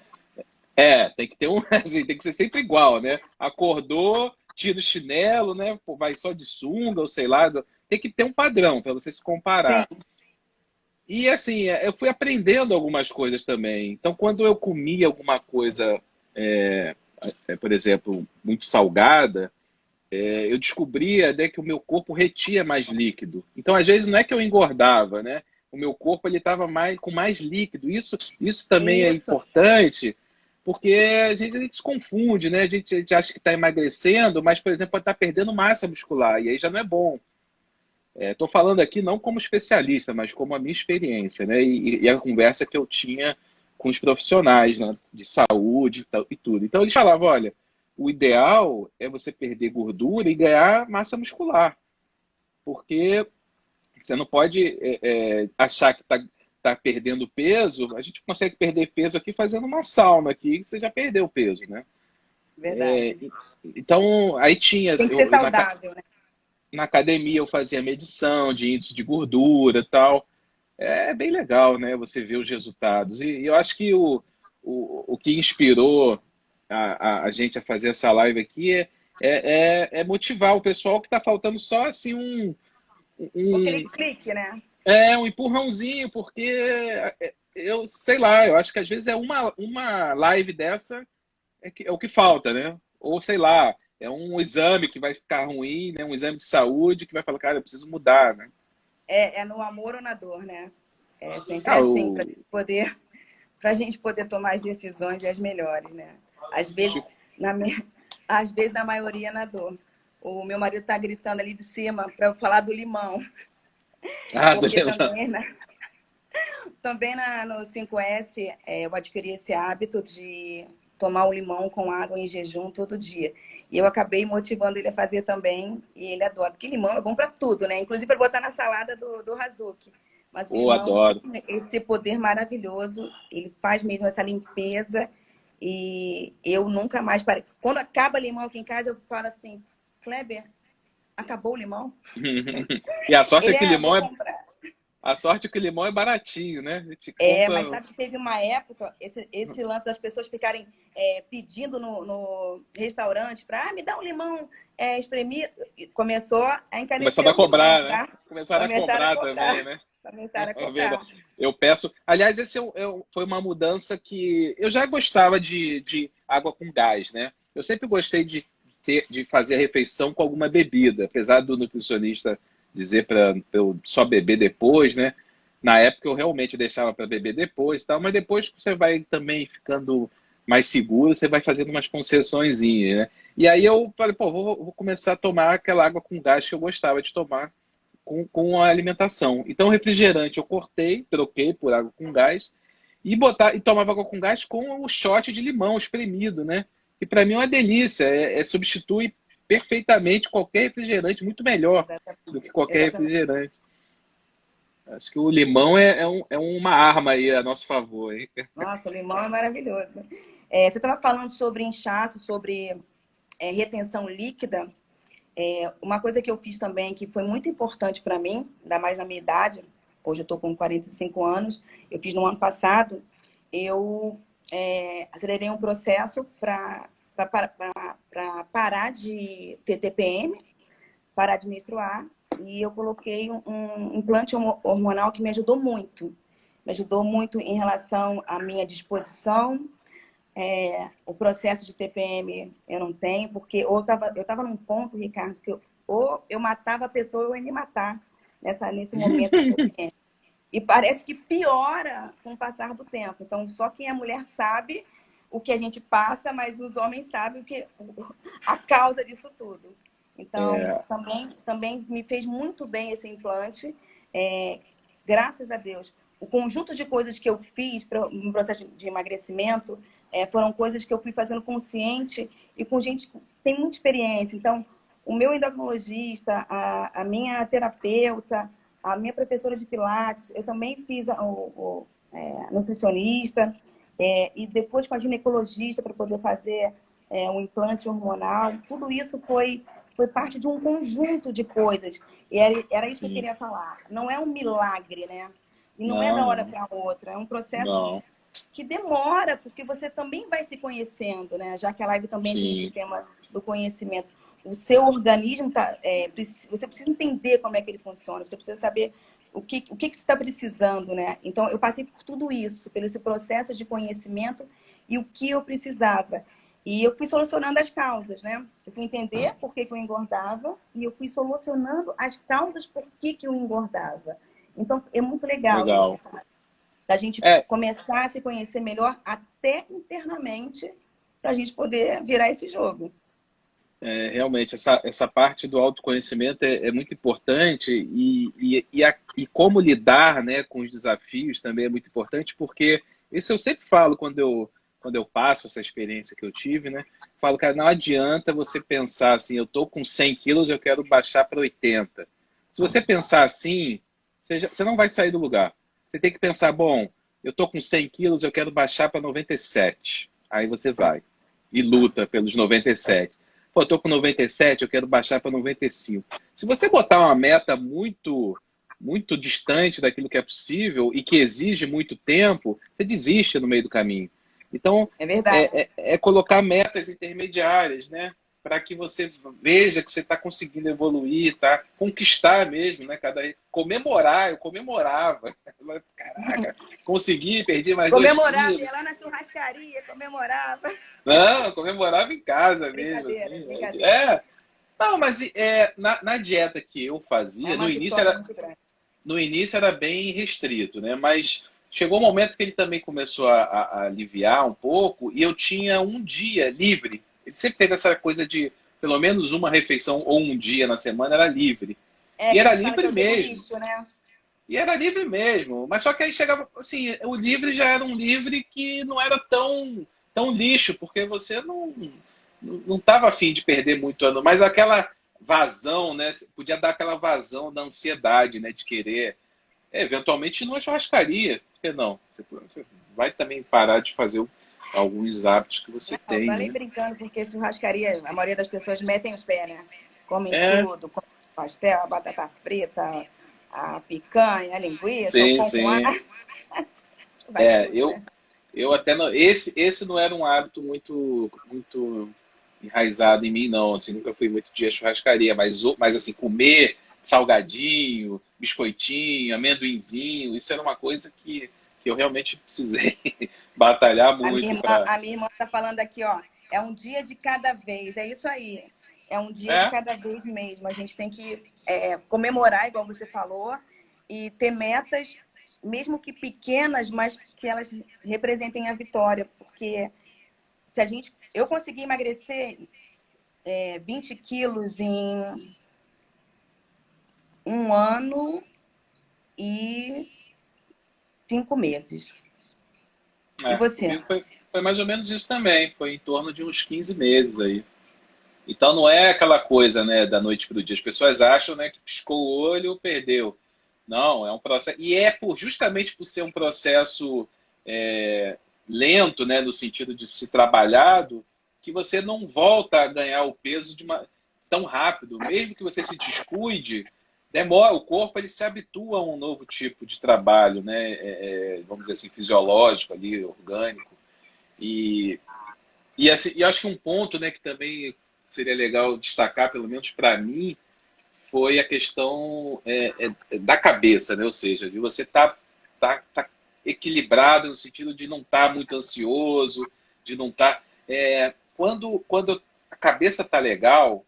tem que ter assim, tem que ser sempre igual, né? Acordou, tira o chinelo, né? Pô, vai só de sunga, ou sei lá. Tem que ter um padrão para você se comparar. Tem. E assim, eu fui aprendendo algumas coisas também. Então, quando eu comia alguma coisa, por exemplo, muito salgada, eu descobria, né, que o meu corpo retia mais líquido. Então, às vezes, não é que eu engordava, né? o meu corpo ele estava com mais líquido. Isso também é Isso. importante, porque a gente se confunde, né? A gente acha que está emagrecendo, mas, por exemplo, pode estar perdendo massa muscular, e aí já não é bom. Estou falando aqui não como especialista, mas como a minha experiência, né? E a conversa que eu tinha com os profissionais, né, de saúde e tudo. Então eles falavam, olha, o ideal é você perder gordura e ganhar massa muscular, porque você não pode achar que tá perdendo peso. A gente consegue perder peso aqui fazendo uma sauna aqui, que você já perdeu peso, né? Verdade. Então, aí tinha, Tem que ser saudável, né? na academia eu fazia medição de índice de gordura e tal. É bem legal, né? Você ver os resultados. E eu acho que o que inspirou a gente a fazer essa live aqui é motivar o pessoal que está faltando só assim Aquele um, clique, né? um empurrãozinho, porque eu sei lá, eu acho que às vezes uma live dessa é o que falta, né? Ou sei lá, é um exame que vai ficar ruim, né? Um exame de saúde que vai falar, cara, eu preciso mudar, né? É no amor ou na dor, né? É sempre Ah, assim, pra gente poder tomar as decisões e as melhores, né? Às vezes, Chico, às vezes, na maioria, na dor. O meu marido tá gritando ali de cima para eu falar do limão, tô porque lembrando. também no 5S eu adquiri esse hábito de tomar o limão com água em jejum todo dia. E eu acabei motivando ele a fazer também, e ele adora. Porque limão é bom para tudo, né? Inclusive para botar na salada do Hazuki. Mas o limão Adoro. tem esse poder maravilhoso, ele faz mesmo essa limpeza, e eu nunca mais parei. Quando acaba limão aqui em casa, eu falo assim, Kleber, acabou o limão? E a sorte é que Vou comprar. a sorte é que o limão é baratinho, né? A gente compra. Mas sabe que teve uma época, esse lance das pessoas ficarem pedindo no restaurante para me dá um limão espremido. Começou a encarecer Começaram a o limão, cobrar, né? tá? Começaram a Começaram a cobrar também, cobrar. né? Começaram a É verdade. cobrar. Eu peço. Aliás, esse foi uma mudança que eu já gostava de água com gás, né? Eu sempre gostei de fazer a refeição com alguma bebida, apesar do nutricionista dizer para eu só beber depois, né? Na época eu realmente deixava para beber depois, e tal, mas depois que você vai também ficando mais seguro, você vai fazendo umas concessõezinhas, né? E aí eu falei, pô, vou começar a tomar aquela água com gás que eu gostava de tomar com a alimentação. Então, refrigerante eu cortei, troquei por água com gás e tomava água com gás com o shot de limão espremido, né? Que para mim é uma delícia, substitui perfeitamente qualquer refrigerante, muito melhor do que Exatamente. qualquer Exatamente. refrigerante. Acho que o limão é uma arma aí a nosso favor, hein? Nossa, o limão é maravilhoso. Você estava falando sobre inchaço, sobre retenção líquida. Uma coisa que eu fiz também, que foi muito importante para mim, ainda mais na minha idade, hoje eu estou com 45 anos, eu fiz no ano passado, eu acelerei um processo para parar de ter TPM, parar de menstruar, e eu coloquei um implante hormonal que me ajudou muito. Me ajudou muito em relação à minha disposição. O processo de TPM eu não tenho, porque eu tava num ponto, Ricardo, que ou eu matava a pessoa ou eu ia me matar nesse momento de TPM. E parece que piora com o passar do tempo. Então, só quem é mulher sabe o que a gente passa, mas os homens sabem a causa disso tudo. Então, também me fez muito bem esse implante, graças a Deus. O conjunto de coisas que eu fiz no processo de emagrecimento foram coisas que eu fui fazendo consciente e com gente que tem muita experiência. Então, o meu endocrinologista, a minha terapeuta, a minha professora de pilates, eu também fiz nutricionista, e depois com a ginecologista para poder fazer um implante hormonal. Tudo isso foi parte de um conjunto de coisas. E era isso que eu queria falar. Não é um milagre, né? E não é da hora para outra. É um processo Não. que demora, porque você também vai se conhecendo, né? Já que a live também tem esse tema do conhecimento. O seu organismo você precisa entender como é que ele funciona, você precisa saber o que você está precisando, né? Então, eu passei por tudo isso, pelo esse processo de conhecimento e o que eu precisava. E eu fui solucionando as causas, né? Eu fui entender por que eu engordava e eu fui solucionando as causas por que eu engordava. Então, é muito legal Legal. isso, sabe? Da gente É, começar a se conhecer melhor até internamente para a gente poder virar esse jogo. realmente, essa parte do autoconhecimento é muito importante e como lidar, né, com os desafios também é muito importante, porque isso eu sempre falo quando eu passo essa experiência que eu tive, né? Falo, cara, não adianta você pensar assim, eu tô com 100 quilos, eu quero baixar para 80. Se você pensar assim, você não vai sair do lugar. Você tem que pensar, bom, eu tô com 100 quilos, eu quero baixar para 97. Aí você vai e luta pelos 97. Pô, eu tô com 97, eu quero baixar para 95. Se você botar uma meta muito distante daquilo que é possível e que exige muito tempo, você desiste no meio do caminho. Então, É verdade. é colocar metas intermediárias, né? Para que você veja que você está conseguindo evoluir, tá? Conquistar mesmo, né? Comemorar, eu comemorava. Caraca, consegui, perdi mais 2 Comemorava, quilos. ia lá na churrascaria, comemorava. Não, eu comemorava em casa mesmo, Brincadeira, assim. brincadeira. É. Não, mas na dieta que eu É fazia, uma vitória muito grande. no início era bem restrito, né? Mas chegou um momento que ele também começou a aliviar um pouco e eu tinha um dia livre. Ele sempre teve essa coisa de pelo menos uma refeição ou um dia na semana era livre. É, E que a era gente fala que livre é o dia do mesmo. lixo, né? E era livre mesmo. Mas só que aí chegava, assim, o livre já era um livre que não era tão lixo, porque você não estava afim de perder muito ano, mas aquela vazão, né? Podia dar aquela vazão da ansiedade, né? De querer, eventualmente, numa churrascaria. Por que não? Você vai também parar de fazer alguns hábitos que você Não, eu tem, falei né? brincando, porque churrascaria, a maioria das pessoas metem o pé, né? Comem É, tudo, comem pastel, a batata frita, a picanha, a linguiça, o sim, pão com ar, sim. vai É, tudo, eu, né? eu até não, esse não era um hábito muito enraizado em mim, não. Assim, nunca fui muito de churrascaria, mas assim, comer salgadinho, biscoitinho, amendoinzinho, isso era uma coisa que eu realmente precisei batalhar muito para. A minha irmã tá falando aqui, ó, é um dia de cada vez, é isso aí. É um dia de É, cada vez mesmo. A gente tem que comemorar, igual você falou, e ter metas, mesmo que pequenas, mas que elas representem a vitória. Porque se a gente. Eu consegui emagrecer 20 quilos em 1 ano e 5 meses. E você? comigo foi mais ou menos isso também. Foi em torno de uns 15 meses aí. Então não é aquela coisa, né, da noite para o dia. As pessoas acham, né, que piscou o olho, perdeu. Não, é um processo. E justamente por ser um processo lento, né, no sentido de se trabalhado, que você não volta a ganhar o peso tão rápido. Mesmo que você se descuide, demora. O corpo ele se habitua a um novo tipo de trabalho, né, vamos dizer assim, fisiológico ali, orgânico. E assim, e acho que um ponto, né, que também seria legal destacar, pelo menos para mim, foi a questão da cabeça, né? Ou seja, de você tá equilibrado no sentido de não estar muito ansioso, de não estar. Quando a cabeça tá legal,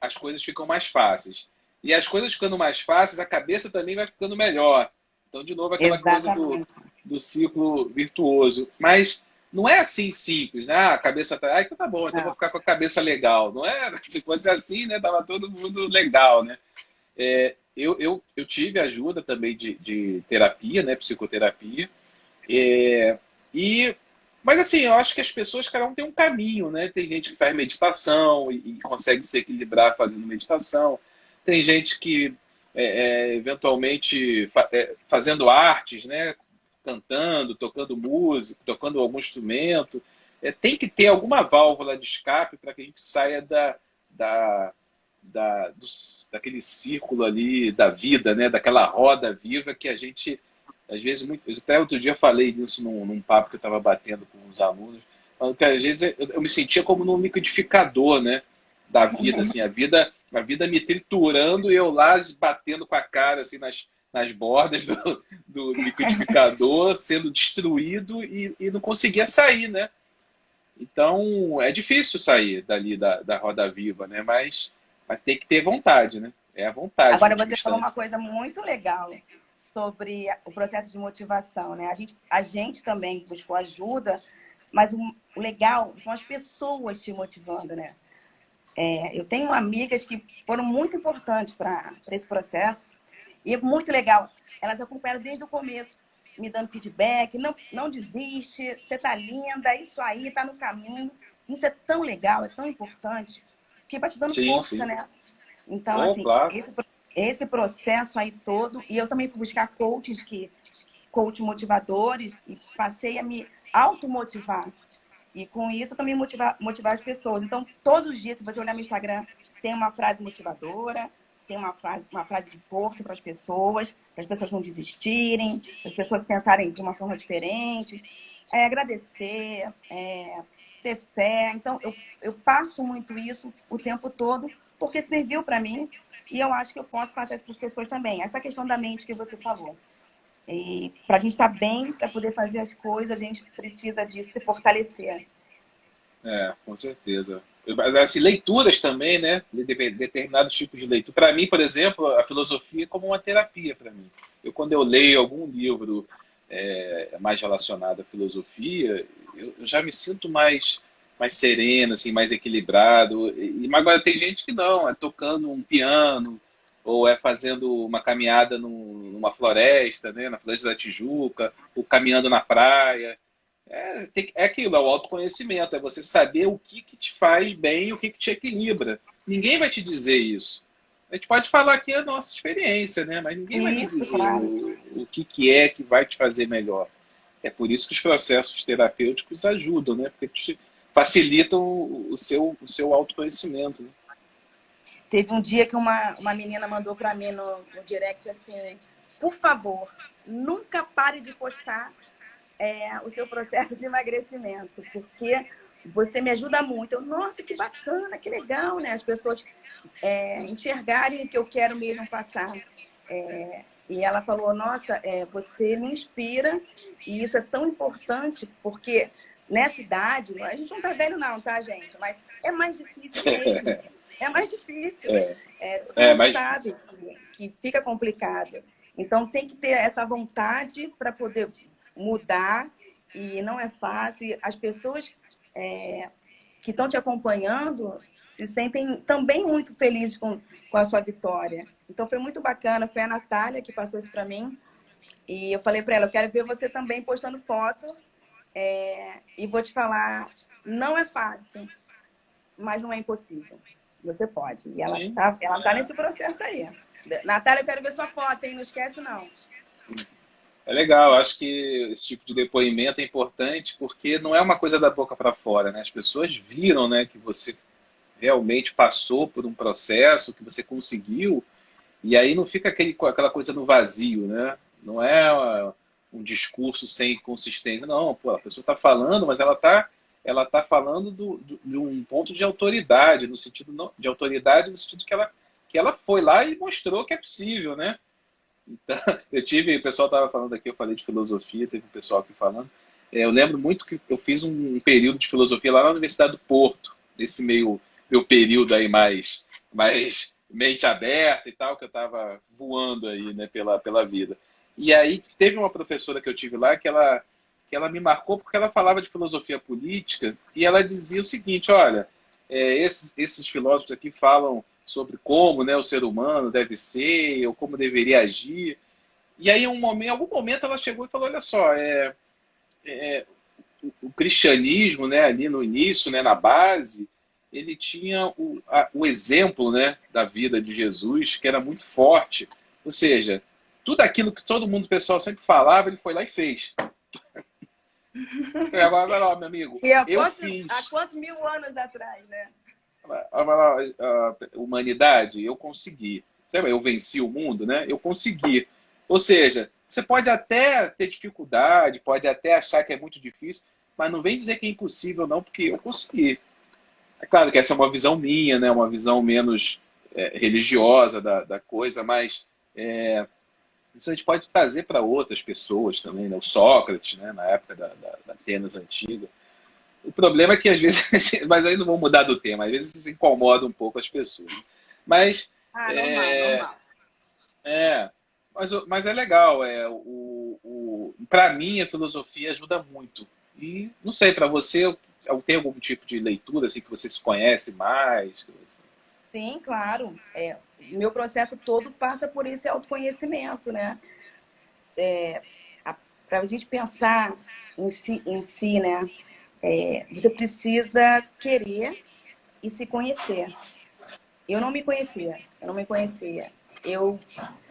as coisas ficam mais fáceis. E as coisas ficando mais fáceis, a cabeça também vai ficando melhor. Então, de novo, aquela coisa Exatamente. do ciclo virtuoso. Mas não é assim simples, né? Ah, a cabeça tá. Ah, então tá bom, então eu vou Não. ficar com a cabeça legal. Não é? Se fosse assim, né? Tava todo mundo legal, né? Eu tive ajuda também de terapia, né? Psicoterapia. É, e, mas assim, eu acho que as pessoas, cada um tem um caminho, né? Tem gente que faz meditação e consegue se equilibrar fazendo meditação. Tem gente que, eventualmente, fazendo artes, né? Cantando, tocando música, tocando algum instrumento. Tem que ter alguma válvula de escape para que a gente saia da, daquele círculo ali da vida, né? Daquela roda viva que a gente às vezes, até outro dia eu falei disso num papo que eu estava batendo com os alunos, falando que às vezes eu me sentia como num liquidificador, né, da vida, assim, a vida me triturando e eu lá batendo com a cara assim nas bordas do liquidificador, sendo destruído e não conseguia sair, né? Então é difícil sair dali da roda viva, né? Mas tem que ter vontade, né? É a vontade, em Agora última você falou uma instância. coisa muito legal. sobre o processo de motivação, né? A gente também buscou ajuda, mas o legal são as pessoas te motivando, né? Eu tenho amigas que foram muito importantes para esse processo e é muito legal. Elas acompanharam desde o começo, me dando feedback, não desiste, você tá linda, isso aí, tá no caminho. Isso é tão legal, é tão importante, porque vai te dando Sim, força, sim. né? Então, Oh, assim, claro. esse processo aí todo, e eu também fui buscar coach motivadores, e passei a me automotivar. E com isso eu também motivar as pessoas. Então, todos os dias, se você olhar no Instagram, tem uma frase motivadora, tem uma frase de força para as pessoas não desistirem, para as pessoas pensarem de uma forma diferente, agradecer, ter fé. Então, eu passo muito isso o tempo todo, porque serviu para mim e eu acho que eu posso passar isso para as pessoas também. Essa questão da mente que você falou. E para a gente estar bem, para poder fazer as coisas, a gente precisa disso, se fortalecer. Com certeza. Assim, leituras também, né? Determinados tipos de leitura. Para mim, por exemplo, a filosofia é como uma terapia para mim. Quando eu leio algum livro mais relacionado à filosofia, eu já me sinto mais sereno, assim, mais equilibrado. Mas agora tem gente que não, é tocando um piano, ou é fazendo uma caminhada numa floresta, né? Na Floresta da Tijuca, ou caminhando na praia. É aquilo, é o autoconhecimento, é você saber o que te faz bem e o que te equilibra. Ninguém vai te dizer isso. A gente pode falar aqui a nossa experiência, né? Mas ninguém vai te Isso, dizer claro. o que é que vai te fazer melhor. É por isso que os processos terapêuticos ajudam, né? Porque te facilitam o seu autoconhecimento. Né? Teve um dia que uma menina mandou para mim no direct assim: por favor, nunca pare de postar o seu processo de emagrecimento, porque você me ajuda muito. Eu, nossa, que bacana, que legal, né? As pessoas enxergarem o que eu quero mesmo passar. E ela falou, nossa, você me inspira e isso é tão importante, porque nessa idade, a gente não tá velho não, tá, gente? Mas é mais difícil mesmo. É mais difícil. Todo mundo Mais sabe que fica complicado. Então, tem que ter essa vontade para poder mudar e não é fácil. E as pessoas que estão te acompanhando se sentem também muito felizes com a sua vitória. Então, foi muito bacana. Foi a Natália que passou isso para mim. E eu falei para ela, eu quero ver você também postando foto. E vou te falar, não é fácil, mas não é impossível. Você pode. E ela tá nesse processo aí. Natália, eu quero ver sua foto, hein? Não esquece, não. É legal, acho que esse tipo de depoimento é importante porque não é uma coisa da boca para fora, né? As pessoas viram, né, que você realmente passou por um processo, que você conseguiu, e aí não fica aquela coisa no vazio, né? Não é um discurso sem consistência, não. Pô, a pessoa está falando, mas ela tá falando de um ponto de autoridade, no sentido de autoridade no sentido que ela foi lá e mostrou que é possível, né? Então, o pessoal estava falando aqui, eu falei de filosofia, teve um pessoal aqui falando. Eu lembro muito que eu fiz um período de filosofia lá na Universidade do Porto, nesse meu período aí mais mente aberta e tal, que eu estava voando aí, né, pela vida. E aí teve uma professora que eu tive lá que ela me marcou porque ela falava de filosofia política e ela dizia o seguinte, olha, esses filósofos aqui falam sobre como, né, o ser humano deve ser, ou como deveria agir. E aí, em algum momento, ela chegou e falou, olha só, o cristianismo, né, ali no início, né, na base, ele tinha o exemplo, né, da vida de Jesus, que era muito forte. Ou seja, tudo aquilo que todo mundo, o pessoal sempre falava, ele foi lá e fez. Agora, meu amigo, E há fiz. quantos mil anos atrás, né? A humanidade, eu consegui. Eu venci o mundo, né? Eu consegui. Ou seja, você pode até ter dificuldade, pode até achar que é muito difícil, mas não vem dizer que é impossível, não, porque eu consegui. É claro que essa é uma visão minha, né? Uma visão menos religiosa da coisa, mas isso a gente pode trazer para outras pessoas também, né? O Sócrates, né? Na época da Atenas antiga. O problema é que às vezes, mas aí não vou mudar do tema, às vezes isso incomoda um pouco as pessoas. Mas normal. Mas é legal, para mim a filosofia ajuda muito. E não sei, para você, tem algum tipo de leitura assim que você se conhece mais? Sim, claro. O meu processo todo passa por esse autoconhecimento, né? Para a gente pensar em si, né? Você precisa querer e se conhecer. Eu não me conhecia, eu não me conhecia. Eu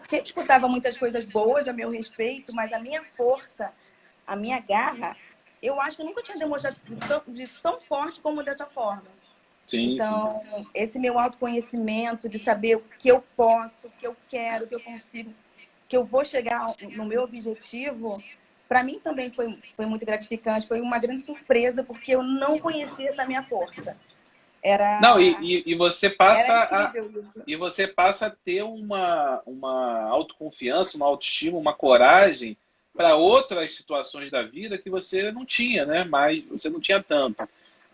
sempre escutava muitas coisas boas a meu respeito, mas a minha força, a minha garra, eu acho que eu nunca tinha demonstrado de tão forte como dessa forma. Sim, sim. Então, esse meu autoconhecimento de saber o que eu posso, o que eu quero, o que eu consigo, que eu vou chegar no meu objetivo, para mim também foi muito gratificante, foi uma grande surpresa, porque eu não conhecia essa minha força. Não, Era, e você era passa incrível isso. a ter uma autoconfiança, uma autoestima, uma coragem para outras situações da vida que você não tinha, né? Mas você não tinha tanto.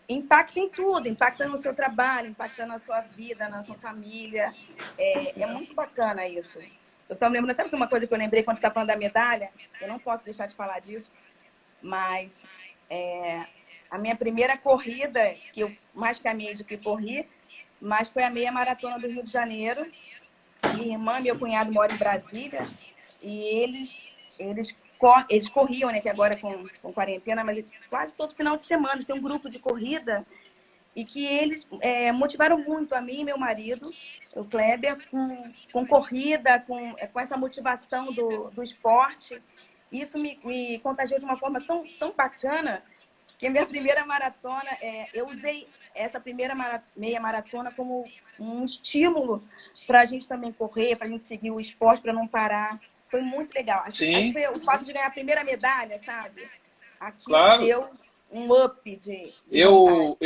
Impacta em tudo, impacta no seu trabalho, impacta na sua vida, na sua família. É muito bacana isso. Eu estava lembrando, sabe uma coisa que eu lembrei quando você está falando da medalha? Eu não posso deixar de falar disso, mas a minha primeira corrida, que eu mais caminhei do que corri, mas foi a meia maratona do Rio de Janeiro. Minha irmã e meu cunhado moram em Brasília e eles corriam, né? Que agora com quarentena, mas quase todo final de semana eles têm um grupo de corrida e que eles motivaram muito a mim e meu marido, o Kleber, com corrida, com essa motivação do esporte. Isso me contagiou de uma forma tão bacana que a minha primeira maratona, eu usei essa primeira meia maratona como um estímulo para a gente também correr, para a gente seguir o esporte, para não parar. Foi muito legal. Acho que Sim, foi o fato de ganhar a primeira medalha, sabe? Aquilo claro. deu um up de vontade.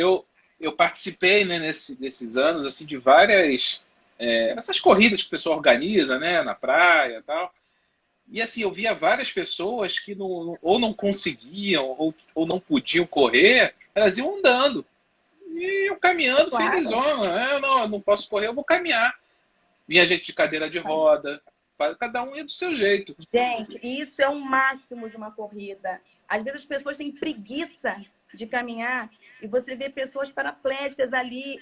Eu participei, né, nesses anos assim de várias essas corridas que o pessoal organiza, né, na praia e tal. E assim, eu via várias pessoas que ou não conseguiam ou não podiam correr, elas iam andando. E eu caminhando Claro. felizona. Eu não posso correr, eu vou caminhar. Vinha gente de cadeira de roda, cada um ia do seu jeito. Gente, isso é o máximo de uma corrida. Às vezes as pessoas têm preguiça de caminhar e você vê pessoas paraplégicas ali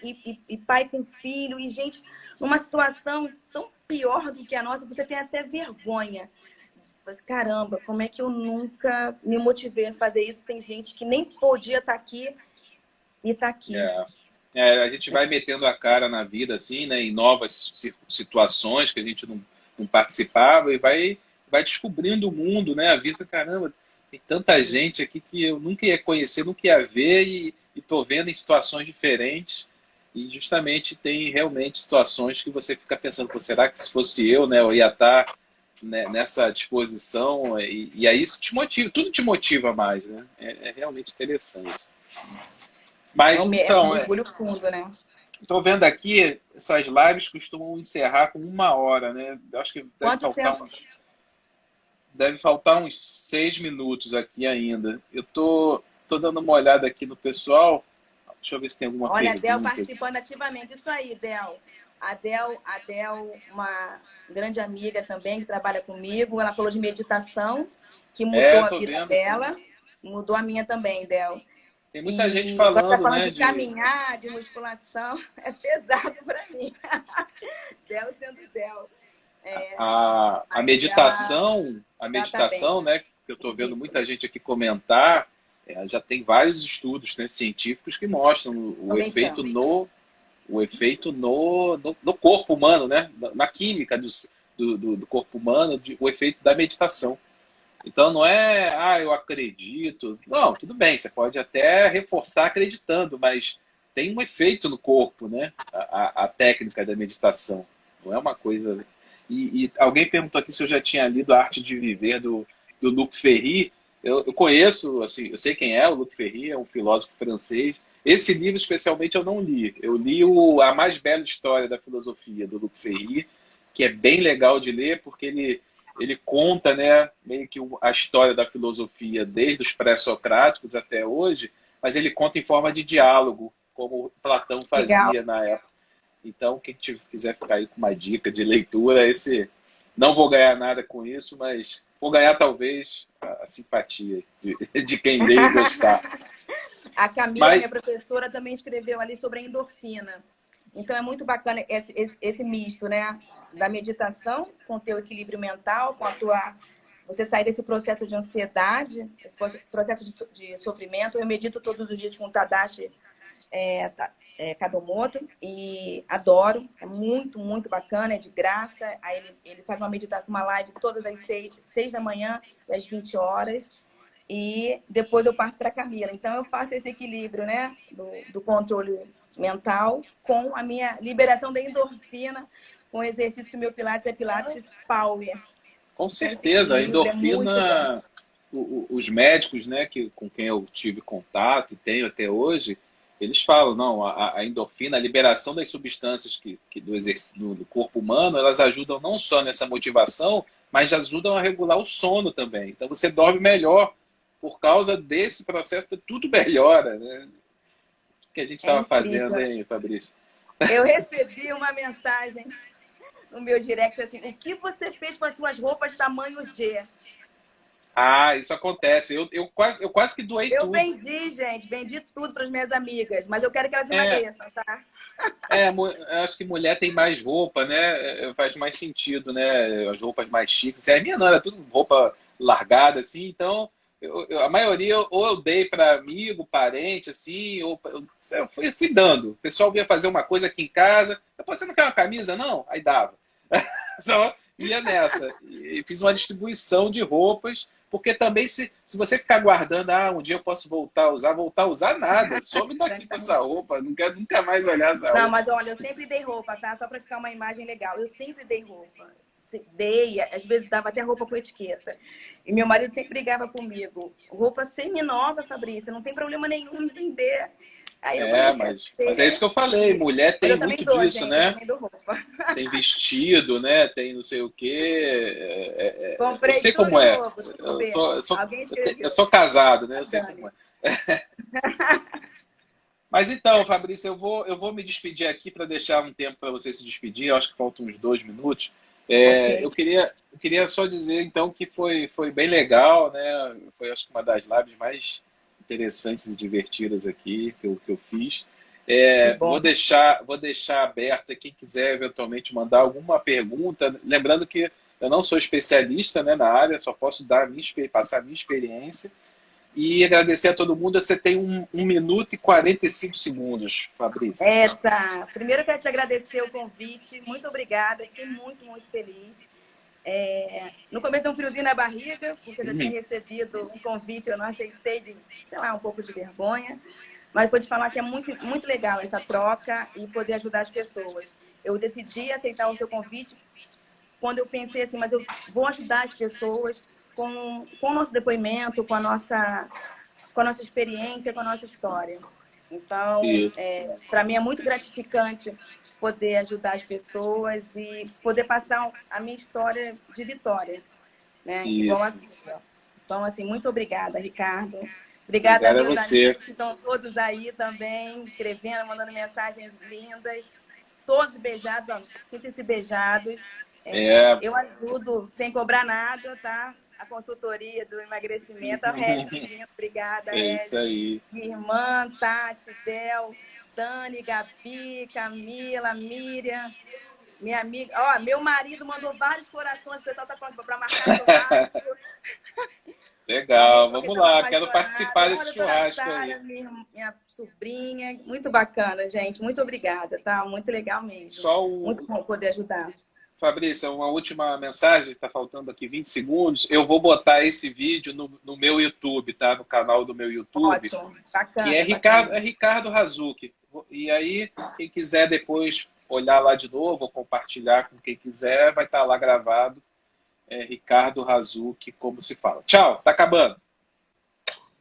e pai com filho e gente numa situação tão pior do que a nossa, você tem até vergonha. Mas, caramba, como é que eu nunca me motivei a fazer isso? Tem gente que nem podia estar aqui e está aqui. É. A gente vai metendo a cara na vida, assim, né, em novas situações que a gente não participava e vai descobrindo o mundo, né? A vida, caramba, tem tanta gente aqui que eu nunca ia conhecer, nunca ia ver e tô vendo em situações diferentes. E justamente tem realmente situações que você fica pensando, pô, será que se fosse eu, né, eu ia estar, né, nessa disposição? E aí isso te motiva, tudo te motiva mais, né? É realmente interessante. Mas, É um então, mergulho fundo, né? estou vendo aqui, essas lives costumam encerrar com 1 hora, né? Eu acho que Quanto tempo? deve faltar uns 6 minutos aqui ainda. Eu tô dando uma olhada aqui no pessoal. Deixa eu ver se tem alguma Olha, a Del pergunta. participando ativamente. Isso aí, Del. A Del, uma grande amiga também que trabalha comigo, ela falou de meditação, que mudou a Tô vida vendo aqui. dela, mudou a minha também, Del. Tem muita gente E agora está falando, falando né, de de caminhar, de musculação, é pesado para mim. Del sendo Del. a Mas a ela tá bem, meditação, né, que eu estou vendo isso. muita gente aqui comentar, já tem vários estudos, né, científicos que mostram o Também te efeito amo. no corpo humano, né? Na química do corpo humano, o efeito da meditação. Então não é, eu acredito. Não, tudo bem, você pode até reforçar acreditando, mas tem um efeito no corpo, né? A técnica da meditação. Não é uma coisa. E alguém perguntou aqui se eu já tinha lido A Arte de Viver do Luc Ferry. Eu conheço, assim, eu sei quem é o Luc Ferry, é um filósofo francês. Esse livro, especialmente, eu não li. Eu li A Mais Bela História da Filosofia, do Luc Ferry, que é bem legal de ler, porque ele conta, né, meio que a história da filosofia desde os pré-socráticos até hoje, mas ele conta em forma de diálogo, como Platão Legal. fazia na época. Então, quem quiser ficar aí com uma dica de leitura, Não vou ganhar nada com isso, mas vou ganhar talvez a simpatia de quem veio gostar. A Camila, minha professora, também escreveu ali sobre a endorfina. Então é muito bacana esse misto, né? Da meditação com o teu equilíbrio mental, com a tua... Você sair desse processo de ansiedade, esse processo de sofrimento. Eu medito todos os dias com o Tadashi Kadomoto e adoro. É muito, muito bacana, é de graça. Aí ele faz uma meditação, uma live todas as 6 da manhã e às 20 horas. E depois eu parto para a Camila. Então eu faço esse equilíbrio, né? Do controle mental com a minha liberação da endorfina, com o exercício que o meu Pilates é Pilates Power. Com certeza, a endorfina, os médicos, né, com quem eu tive contato e tenho até hoje, eles falam, não, a endorfina, a liberação das substâncias do corpo humano, elas ajudam não só nessa motivação, mas ajudam a regular o sono também. Então você dorme melhor por causa desse processo, tudo melhora, né? O que a gente estava fazendo, hein, Fabrício? Eu recebi uma mensagem no meu direct assim: o que você fez com as suas roupas tamanho G? Ah, isso acontece. Eu quase que doei tudo. Eu vendi, gente, vendi tudo para as minhas amigas, mas eu quero que elas emagreçam, tá? Eu acho que mulher tem mais roupa, né? Faz mais sentido, né? As roupas mais chiques. A minha não era tudo roupa largada, assim, então a maioria ou eu dei para amigo, parente, assim, ou eu fui dando. O pessoal vinha fazer uma coisa aqui em casa, depois você não quer uma camisa, não? Aí dava. Só ia nessa. E fiz uma distribuição de roupas, porque também se você ficar guardando, um dia eu posso voltar a usar nada. Some daqui com essa roupa, não quero nunca mais olhar essa roupa. Não, mas olha, eu sempre dei roupa, tá? Só para ficar uma imagem legal. Eu sempre dei roupa. Dei, às vezes dava até roupa com etiqueta. E meu marido sempre brigava comigo. Roupa semi-nova, Fabrício, não tem problema nenhum em vender. Aí mas é isso que eu falei. Mulher tem muito disso, gente, né? Tem vestido, né? Tem não sei o quê. Comprei, eu sei tudo como é. novo, tudo Eu sou casado, né? Eu sei como é. Mas então, Fabrício, eu vou me despedir aqui para deixar um tempo para você se despedir. Eu acho que faltam uns 2 minutos. Okay. Eu queria só dizer, então, que foi bem legal, né? Foi, acho que, uma das lives mais interessantes e divertidas aqui que eu fiz. Vou deixar aberto quem quiser eventualmente mandar alguma pergunta. Lembrando que eu não sou especialista, né, na área, só posso passar a minha experiência. E agradecer a todo mundo. Você tem 1 minuto e 45 segundos, Fabrício. Tá. Primeiro eu quero te agradecer o convite. Muito obrigada. Fiquei muito, muito feliz. No começo deu um friozinho na barriga, porque eu já tinha recebido um convite, eu não aceitei, um pouco de vergonha. Mas vou te falar que é muito, muito legal essa troca e poder ajudar as pessoas. Eu decidi aceitar o seu convite quando eu pensei assim, mas eu vou ajudar as pessoas com o nosso depoimento, com a nossa experiência, com a nossa história. Então, para mim é muito gratificante poder ajudar as pessoas e poder passar a minha história de vitória, né? Igual a sua. Então, assim, muito obrigada, Ricardo. Obrigada a meus amigos que estão todos aí também, escrevendo, mandando mensagens lindas. Todos beijados, sintam-se beijados. Eu ajudo sem cobrar nada, tá? A consultoria do emagrecimento. A Regis, obrigada, Regis. Isso aí. Minha irmã, Tati, Del, Dani, Gabi, Camila, Miriam, minha amiga. Meu marido mandou vários corações, o pessoal tá falando para marcar churrasco. Legal, vamos lá, quero participar desse churrasco aí. Minha sobrinha, muito bacana, gente. Muito obrigada, tá? Muito legal mesmo. Muito bom poder ajudar. Fabrício, uma última mensagem, está faltando aqui 20 segundos. Eu vou botar esse vídeo no meu YouTube, tá? No canal do meu YouTube. Ótimo, bacana. Que é Ricardo Razucchi. E aí, quem quiser depois olhar lá de novo, ou compartilhar com quem quiser, vai estar lá gravado. Ricardo Razucchi, como se fala. Tchau, tá acabando.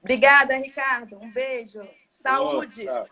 Obrigada, Ricardo. Um beijo. Saúde. Tchau.